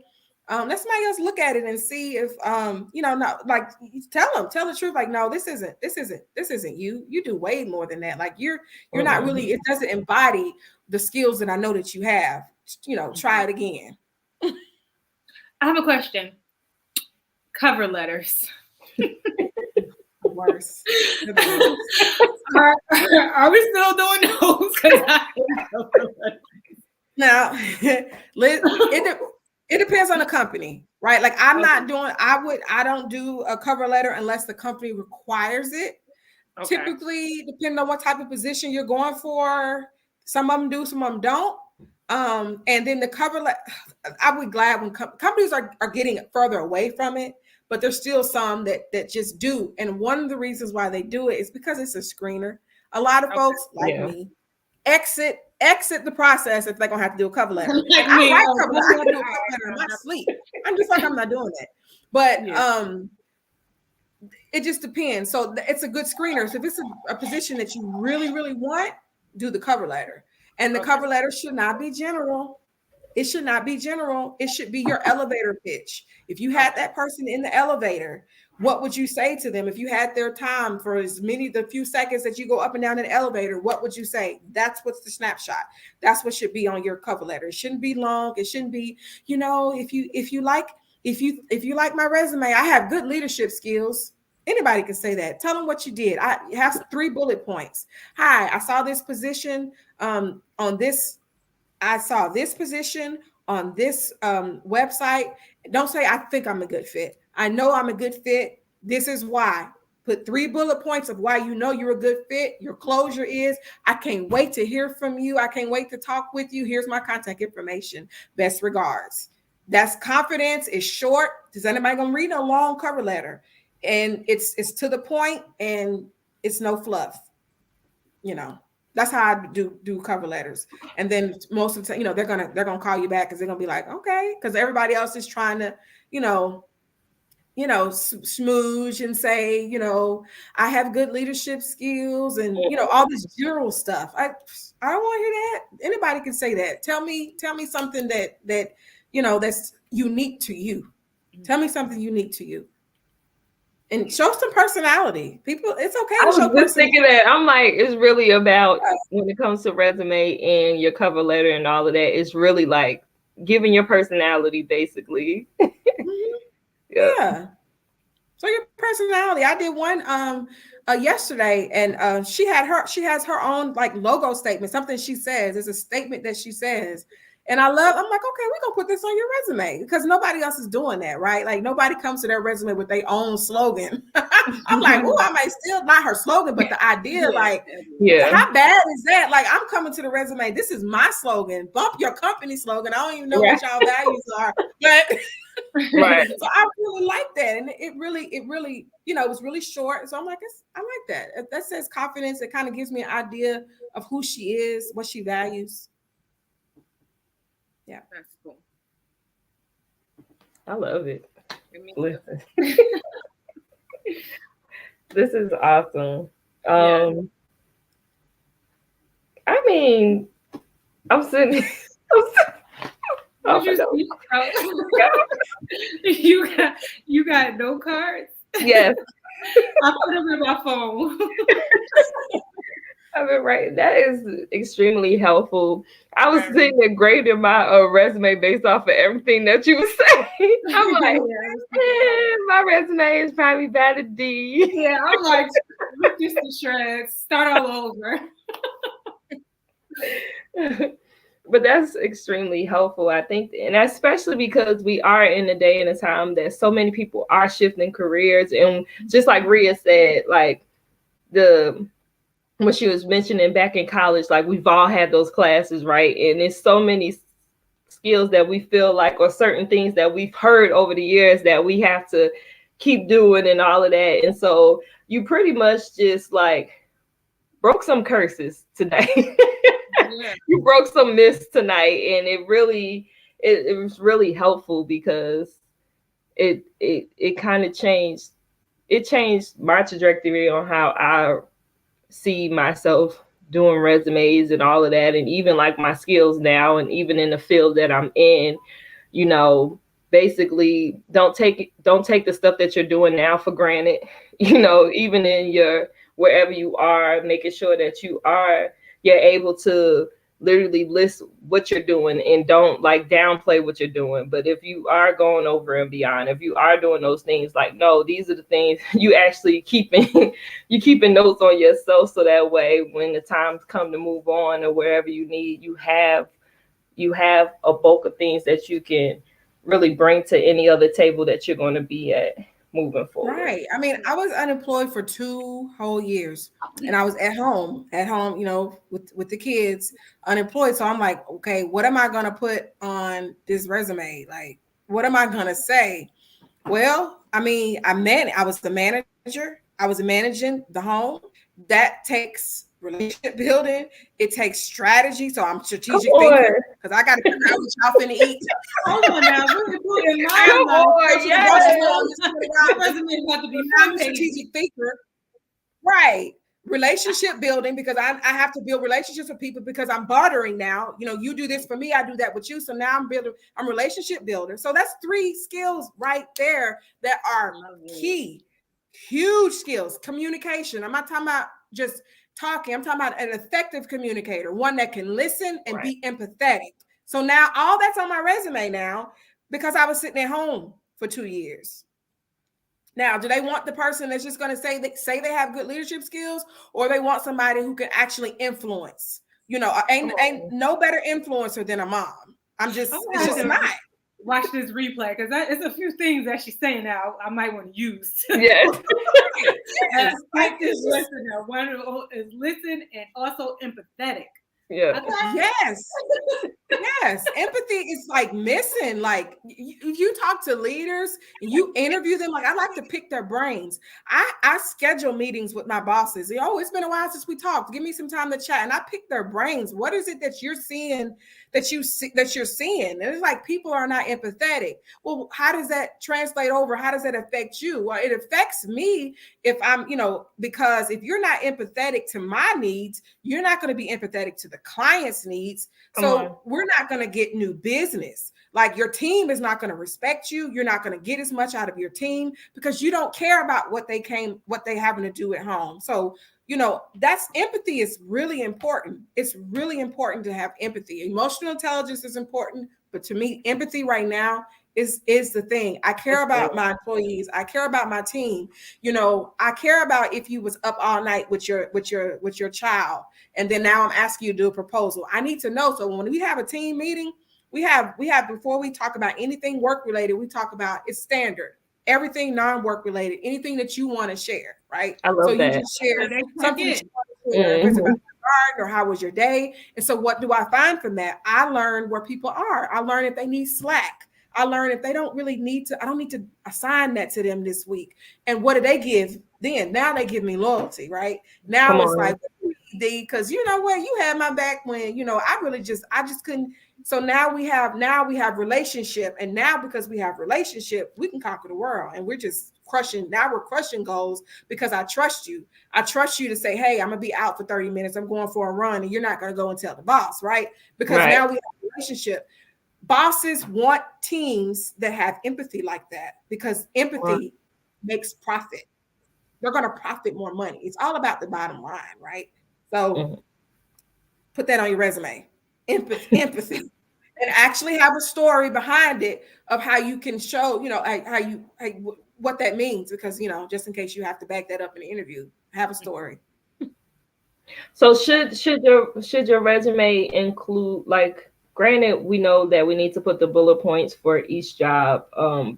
Let somebody else look at it and see if, not like tell the truth. Like, no, this isn't you. You do way more than that. Like you're not really, it doesn't embody the skills that I know that you have. Try it again. I have a question. Cover letters. Worse. Are we still doing those? Now, it depends on the company, right? Like I'm not doing, I don't do a cover letter unless the company requires it. Okay. Typically, depending on what type of position you're going for, some of them do, some of them don't. And then the cover letter, I would be glad when companies are getting further away from it. But there's still some that just do. And one of the reasons why they do it is because it's a screener. A lot of folks like me exit the process if they're gonna have to do a cover letter. Like I write cover letter. I can do a cover letter in my sleep. I'm just like, I'm not doing that. But it just depends. So it's a good screener. So if it's a position that you really, really want, do the cover letter. And the cover letter should not be general. It should not be general. It should be your elevator pitch. If you had that person in the elevator, what would you say to them? If you had their time for the few seconds that you go up and down an elevator, what would you say? That's what's the snapshot. That's what should be on your cover letter. It shouldn't be long. It shouldn't be, if you like my resume, I have good leadership skills. Anybody can say that. Tell them what you did. I have 3 bullet points. Hi, I saw this position I saw this position on this website, don't say, I think I'm a good fit. I know I'm a good fit. This is why. Put 3 bullet points of why you know you're a good fit. Your closure is, I can't wait to hear from you. I can't wait to talk with you. Here's my contact information. Best regards. That's confidence. It's short. Is anybody gonna read a long cover letter? And it's to the point and it's no fluff. You know, that's how I do cover letters. And then most of the time, they're gonna call you back because they're gonna be like, okay, because everybody else is trying to, smooge and say, I have good leadership skills and all this general stuff. I don't want to hear that. Anybody can say that. Tell me something that that's unique to you. Tell me something unique to you. And show some personality. People, it's okay to show personality. I was just thinking that. I'm like, it's really about, when it comes to resume and your cover letter and all of that, it's really like giving your personality, basically. Mm-hmm. Yeah. So your personality. I did one yesterday, and she has her own like logo statement, something she says. It's a statement that she says. And I'm like, okay, we're gonna put this on your resume because nobody else is doing that, right? Like nobody comes to their resume with their own slogan. I'm like, oh, I might steal not her slogan, but the idea, how bad is that? Like, I'm coming to the resume. This is my slogan. Bump your company slogan. I don't even know what y'all values are, but right. So I really like that, and it really, it was really short. So I'm like, I like that. That says confidence. It kind of gives me an idea of who she is, what she values. Yeah, that's cool. I love it. Listen. This is awesome. I mean, I'm sitting. You got no cards? Yes. I put them in my phone. I mean, right. That is extremely helpful. I was sitting there grading my resume based off of everything that you were saying. I'm like, my resume is probably about a D. Yeah, I'm like, rip this to shreds. Start all over. But that's extremely helpful, I think, and especially because we are in a day and a time that so many people are shifting careers, and just like Rhea said, like when she was mentioning back in college, like we've all had those classes, right? And it's so many skills that we feel like, or certain things that we've heard over the years that we have to keep doing and all of that. And so you pretty much just like broke some curses today. Yeah. You broke some myths tonight, and it was really helpful because it kind of changed my trajectory on how I see myself doing resumes and all of that, and even like my skills now, and even in the field that I'm in, basically don't take the stuff that you're doing now for granted. Even in your wherever you are, making sure that you're able to literally list what you're doing and don't like downplay what you're doing. But if you are going over and beyond, if you are doing those things, like, no, these are the things you actually keeping notes on yourself, so that way when the times come to move on or wherever you need, you have a bulk of things that you can really bring to any other table that you're going to be at moving forward. Right. I mean, I was unemployed for 2 whole years, and I was at home, with the kids, unemployed. So I'm like, okay, what am I going to put on this resume? Like, what am I going to say? Well, I mean, I was the manager. I was managing the home. That takes relationship building. It takes strategy. So I'm strategic thinking because I got to figure out what y'all finna eat. Hold on now, we're putting I'm a strategic thinker, right? Relationship building, because I have to build relationships with people because I'm bartering now. You do this for me, I do that with you. So now I'm relationship builder. So that's 3 skills right there that are key, huge skills. Communication. I'm not talking about just talking. I'm talking about an effective communicator, one that can listen and be empathetic. So now all that's on my resume now because I was sitting at home for 2 years. Now, do they want the person that's just going to say they have good leadership skills, or they want somebody who can actually influence? Ain't no better influencer than a mom. It's just not. Watch this replay because it's a few things that she's saying now I might want to use. Yes. Yes. Is listener. One is listen and also empathetic. Yeah. Yes. Yes. Empathy is like missing. Like you talk to leaders and you interview them. Like I like to pick their brains. I schedule meetings with my bosses. Oh, it's been a while since we talked. Give me some time to chat. And I pick their brains. What is it that you're seeing that you're seeing? And it's like people are not empathetic. Well, how does that translate over? How does that affect you? Well, it affects me if I'm, because if you're not empathetic to my needs, you're not going to be empathetic to the client's needs. So we're not going to get new business. Like your team is not going to respect you. You're not going to get as much out of your team because you don't care about what they having to do at home. So, that's empathy is really important. It's really important to have empathy. Emotional intelligence is important, but to me, empathy right now is the thing. I care about my employees. I care about my team. I care about if you was up all night with your child, and then now I'm asking you to do a proposal. I need to know. So when we have a team meeting, we have before we talk about anything work related, we talk about it's standard. Everything non-work related, anything that you want to share, right? I love that. You just share something that you want to share. If it's about your garden or how was your day. And so what do I find from that? I learn where people are. I learn if they need slack. I learn if they don't really need to, I don't need to assign that to them this week. And what do they give then? Now they give me loyalty, right? Now it's like, because you know what, you had my back when, I just couldn't. So now we have relationship. And now because we have relationship, we can conquer the world. And we're just crushing goals because I trust you. I trust you to say, hey, I'm going to be out for 30 minutes. I'm going for a run and you're not going to go and tell the boss, right? Because now we have a relationship. Bosses want teams that have empathy like that because empathy makes profit. They're going to profit more money. It's all about the bottom line, right? So put that on your resume. Empathy. And actually have a story behind it of how you can show, what that means. Because, just in case you have to back that up in the interview, have a story. So should your resume include, like, granted, we know that we need to put the bullet points for each job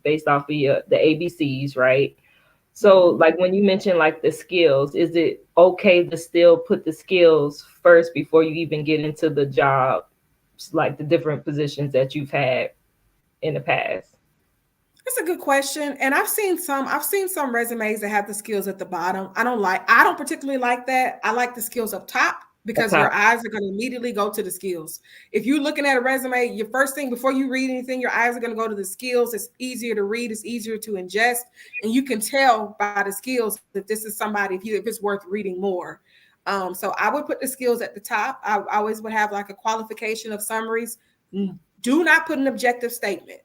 based off of the ABCs, right? So like when you mention like the skills, is it okay to still put the skills first before you even get into the job, like the different positions that you've had in the past? That's a good question. And I've seen some resumes that have the skills at the bottom. I don't particularly like that. I like the skills up top because your eyes are going to immediately go to the skills. If you're looking at a resume, your first thing before you read anything, your eyes are going to go to the skills. It's easier to read. It's easier to ingest. And you can tell by the skills that this is somebody, if it's worth reading more. So I would put the skills at the top. I always would have like a qualification of summaries. Do not put an objective statement.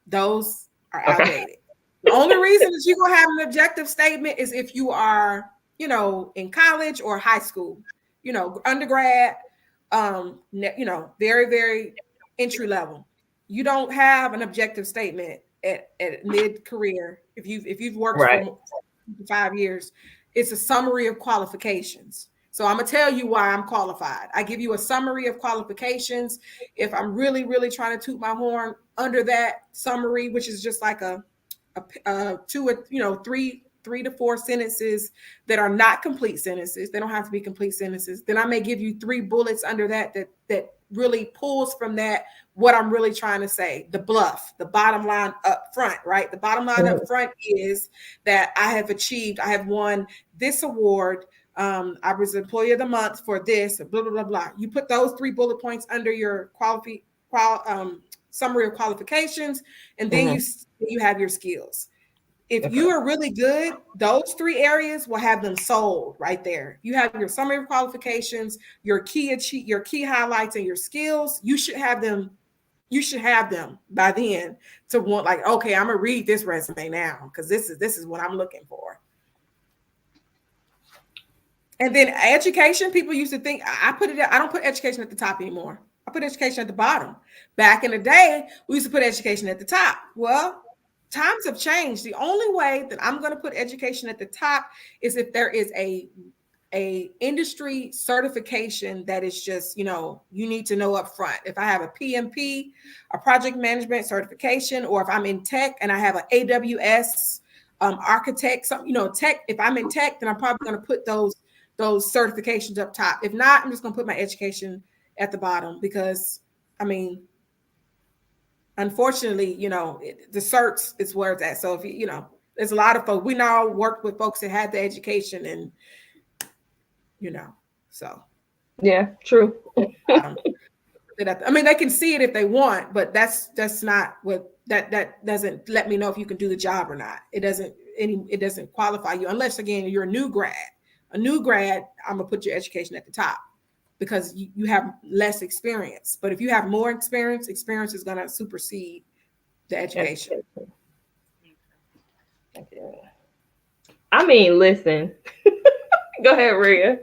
Those are outdated. The only reason that you're going to have an objective statement is if you are, in college or high school, undergrad, very, very entry level. You don't have an objective statement at mid-career. If you've worked for 5 years, it's a summary of qualifications. So I'm going to tell you why I'm qualified. I give you a summary of qualifications. If I'm really, really trying to toot my horn, under that summary, which is just like three to four sentences that are not complete sentences. They don't have to be complete sentences. Then I may give you 3 bullets under that really pulls from that what I'm really trying to say. The bluff, the bottom line up front, right? The bottom line up front is that I have won this award. I was Employee of the Month for this, blah, blah, blah, blah. You put those 3 bullet points under your summary of qualifications, and then you have your skills. If you are really good, those 3 areas will have them sold right there. You have your summary of qualifications, your key highlights, and your skills. You should have them. You should have them by then to want, like, okay, I'm gonna read this resume now because this is what I'm looking for. And then education, people used to think I don't put education at the top anymore. I put education at the bottom. Back in the day, we used to put education at the top. Well, times have changed. The only way that I'm going to put education at the top is if there is a a industry certification that is just, you know, you need to know up front. If I have a PMP, a project management certification, or if I'm in tech and I have an AWS architect, something, you know, tech, if I'm in tech, then I'm probably going to put those certifications up top. If not, I'm just going to put my education at the bottom, because I mean, unfortunately, you know, the certs is where it's at. So if you know, there's a lot of folks, we now worked with folks that had the education, and you know, so yeah, true. I mean, they can see it if they want, but that's not what that doesn't let me know if you can do the job or not. It doesn't qualify you, unless again you're a new grad. A new grad, I'm gonna put your education at the top, because you have less experience. But if you have more experience is gonna supersede the education. I mean, listen. Go ahead, Rhea.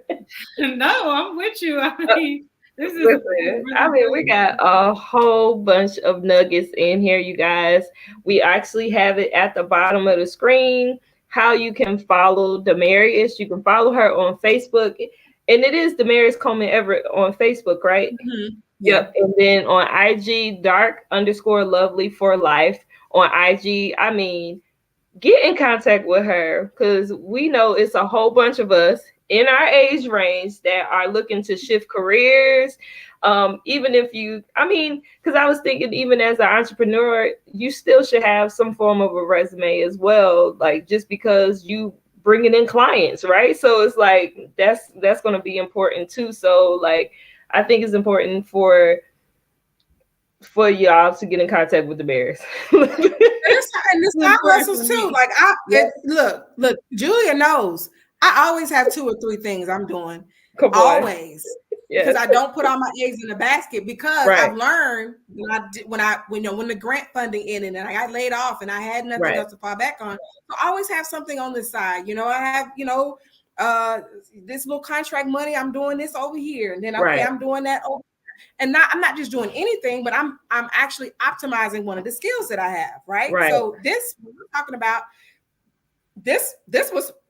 No, I'm with you. I mean, this is Listen, I mean, we got a whole bunch of nuggets in here, you guys. We actually have it at the bottom of the screen, how you can follow Demarius. You can follow her on Facebook. And it is Demarius Coleman Everett on Facebook, right? Mm-hmm. Yep. And then on IG, dark_lovely for life on IG. I mean, get in contact with her, because we know it's a whole bunch of us in our age range that are looking to shift careers. Even if you, I mean, because I was thinking, even as an entrepreneur, you still should have some form of a resume as well, like just because you bringing in clients, right? So it's like that's going to be important too. So like I think it's important for y'all to get in contact with the Bears. And the side hustles too. Like look, Julia knows I always have 2 or 3 things I'm doing. Always. Yes. Because I don't put all my eggs in the basket, because I've learned when the grant funding ended and I got laid off and I had nothing else to fall back on. So I always have something on the side. You know, I have, you know, this little contract money, I'm doing this over here, and then I'm doing that over. And I'm not just doing anything, but I'm actually optimizing one of the skills that I have, right? So this, we're talking about, this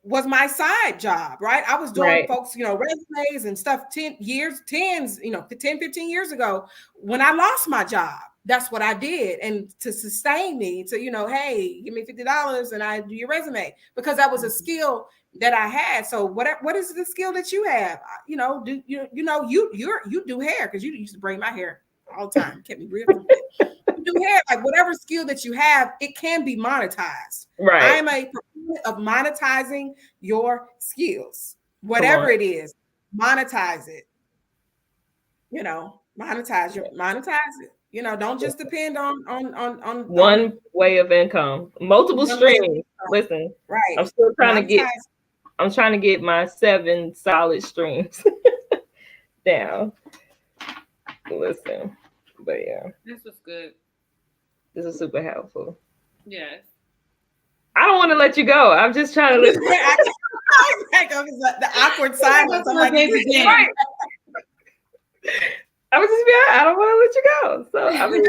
was my side job, right? I was doing folks, you know, resumes and stuff 10, 15 years ago when I lost my job. That's what I did. And to sustain me, to, you know, hey, give me $50 and I do your resume, because that was a skill that I had. So what is the skill that you have? You know, you do hair, because you used to braid my hair all the time. Kept me real. You do hair, like whatever skill that you have, it can be monetized. I am a proponent of monetizing your skills, whatever it is. Monetize it. You know, monetize it. You know, don't just depend on one way of income, multiple streams. Listen, I'm still trying to get my 7 solid streams down. Listen, but yeah, this was good. This is super helpful. Yes. I don't want to let you go. I'm just trying to listen. The awkward silence. I'm like, right. I was just I don't want to let you go. So I mean,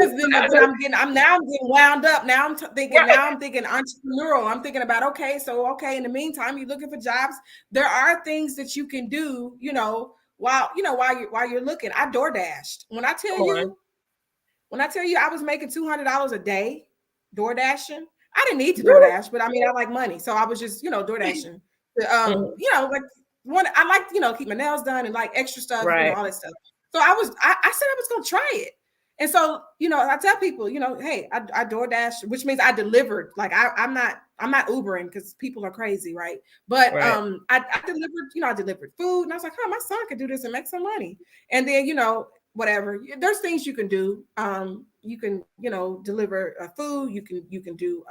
I'm getting wound up. Now I'm thinking entrepreneurial. I'm thinking about, in the meantime, you're looking for jobs. There are things that you can do, you know, while you're looking. I DoorDashed. When I tell you I was making $200 a day DoorDashing. I didn't need to DoorDash, but I mean, I like money. So I was just, you know, DoorDashing. You know, like I like, you know, keep my nails done and like extra stuff, you know, all that stuff. So I said I was going to try it. And so, you know, I tell people, you know, hey, I DoorDash, which means I delivered. Like I'm not Ubering, because people are crazy, right? But I delivered, you know, I delivered food, and I was like, my son could do this and make some money. And then, you know, whatever, there's things you can do. You can, you know, deliver food. You can do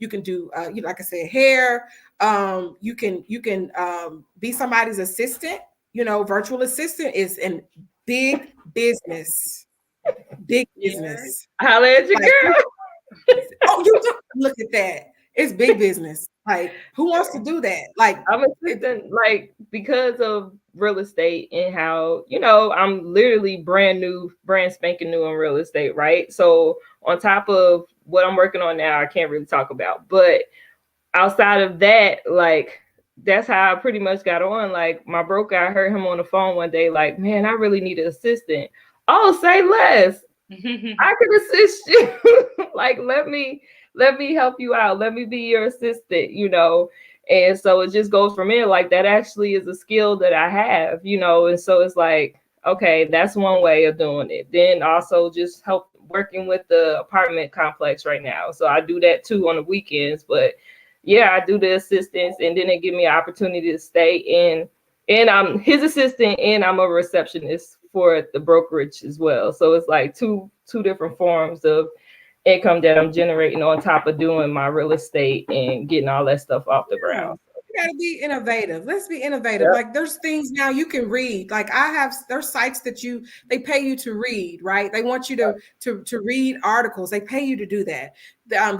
you know, like I said, hair. You can be somebody's assistant. You know, virtual assistant is a big business. Big business. Holla at your girl. You look at that. It's big business. Like, who wants to do that? Like, I'm assistant, like, because of real estate and how, you know, I'm literally brand spanking new in real estate, right? So on top of what I'm working on now, I can't really talk about. But outside of that, like, that's how I pretty much got on. Like my broker, I heard him on the phone one day, like, man, I really need an assistant. Oh, say less. I could assist you. Like, let me help you out. Let me be your assistant, you know. And so it just goes from there. Like that actually is a skill that I have, you know. And so it's like, okay, that's one way of doing it. Then also just help working with the apartment complex right now. So I do that too on the weekends. But yeah, I do the assistance, and then they give me an opportunity to stay in. And I'm his assistant, and I'm a receptionist for the brokerage as well. So it's like two different forms of income that I'm generating on top of doing my real estate and getting all that stuff off the ground. You gotta be innovative. Let's be innovative. Yep. Like there's things now you can read. Like there's sites that they pay you to read, right? They want you to read articles. They pay you to do that.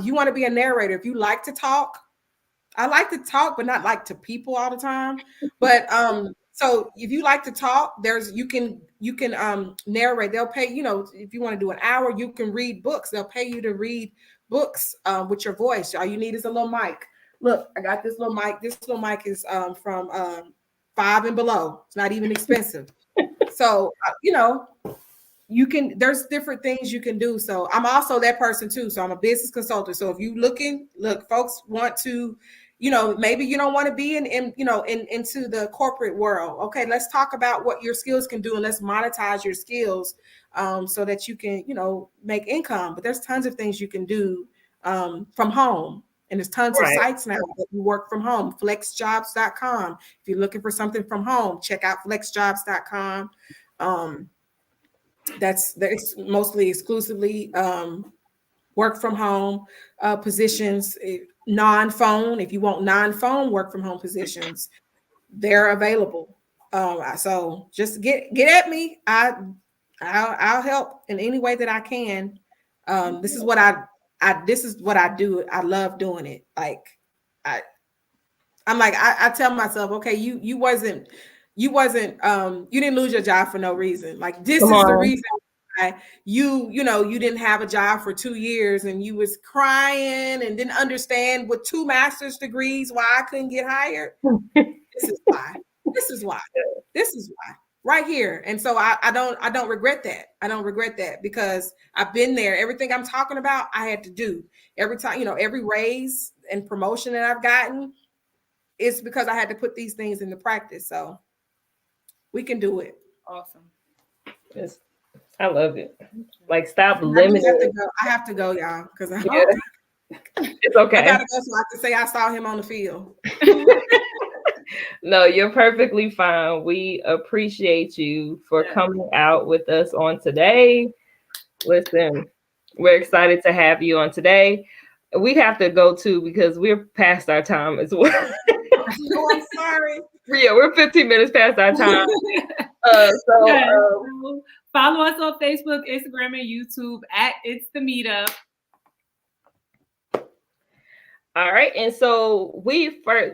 You want to be a narrator. If you like to talk, I like to talk, but not like to people all the time. But so if you like to talk, you can narrate. They'll pay, you know, if you want to do an hour, you can read books. They'll pay you to read books with your voice. All you need is a little mic. Look, I got this little mic. This little mic is from $5 and below. It's not even expensive. So you know, there's different things you can do. So I'm also that person too. So I'm a business consultant. So if you look, folks want to, you know, maybe you don't want to be into the corporate world. Okay, let's talk about what your skills can do and let's monetize your skills so that you can, you know, make income. But there's tons of things you can do from home. And there's tons of sites now that you work from home. Flexjobs.com. If you're looking for something from home, check out flexjobs.com. That's mostly exclusively work from home positions, non-phone. If you want non-phone work from home positions, they're available. So just get at me. I'll help in any way that I can. This is what I do. I love doing it. Like I tell myself, okay, you didn't lose your job for no reason. Like this is the reason why you didn't have a job for 2 years and you was crying and didn't understand with 2 master's degrees why I couldn't get hired. This is why right here. And so I don't regret that. I don't regret that because I've been there. Everything I'm talking about, I had to do every time, every raise and promotion that I've gotten. It's because I had to put these things into practice. So we can do it. Awesome. Yes. I love it. Like stop limiting. I have to go, y'all, because it's okay. I gotta go so I can say I saw him on the field. No, you're perfectly fine. We appreciate you for coming out with us on today. Listen, we're excited to have you on today. We have to go too because we're past our time as well. Oh, I'm sorry. Yeah, we're 15 minutes past our time. Follow us on Facebook, Instagram, and YouTube at ItstheMeetup. All right. And so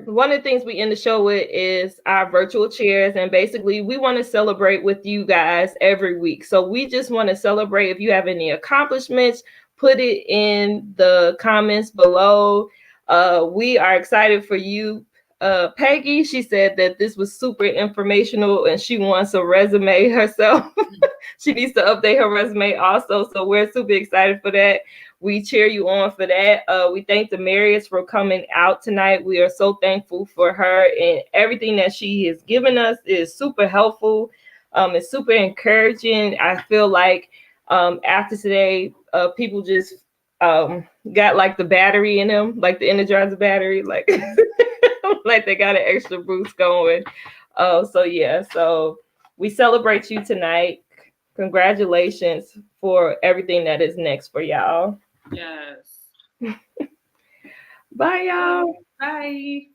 one of the things we end the show with is our virtual cheers. And basically we want to celebrate with you guys every week. So we just want to celebrate. If you have any accomplishments, put it in the comments below. We are excited for you. Peggy, she said that this was super informational and she wants a resume herself. She needs to update her resume also. So we're super excited for that. We cheer you on for that. We thank the Marriotts for coming out tonight. We are so thankful for her, and everything that she has given us is super helpful. It's super encouraging. I feel like after today, people just got like the battery in them, like the Energizer battery, like like they got an extra boost going. So we celebrate you tonight. Congratulations for everything that is next for y'all. Yes. Bye, y'all. Bye.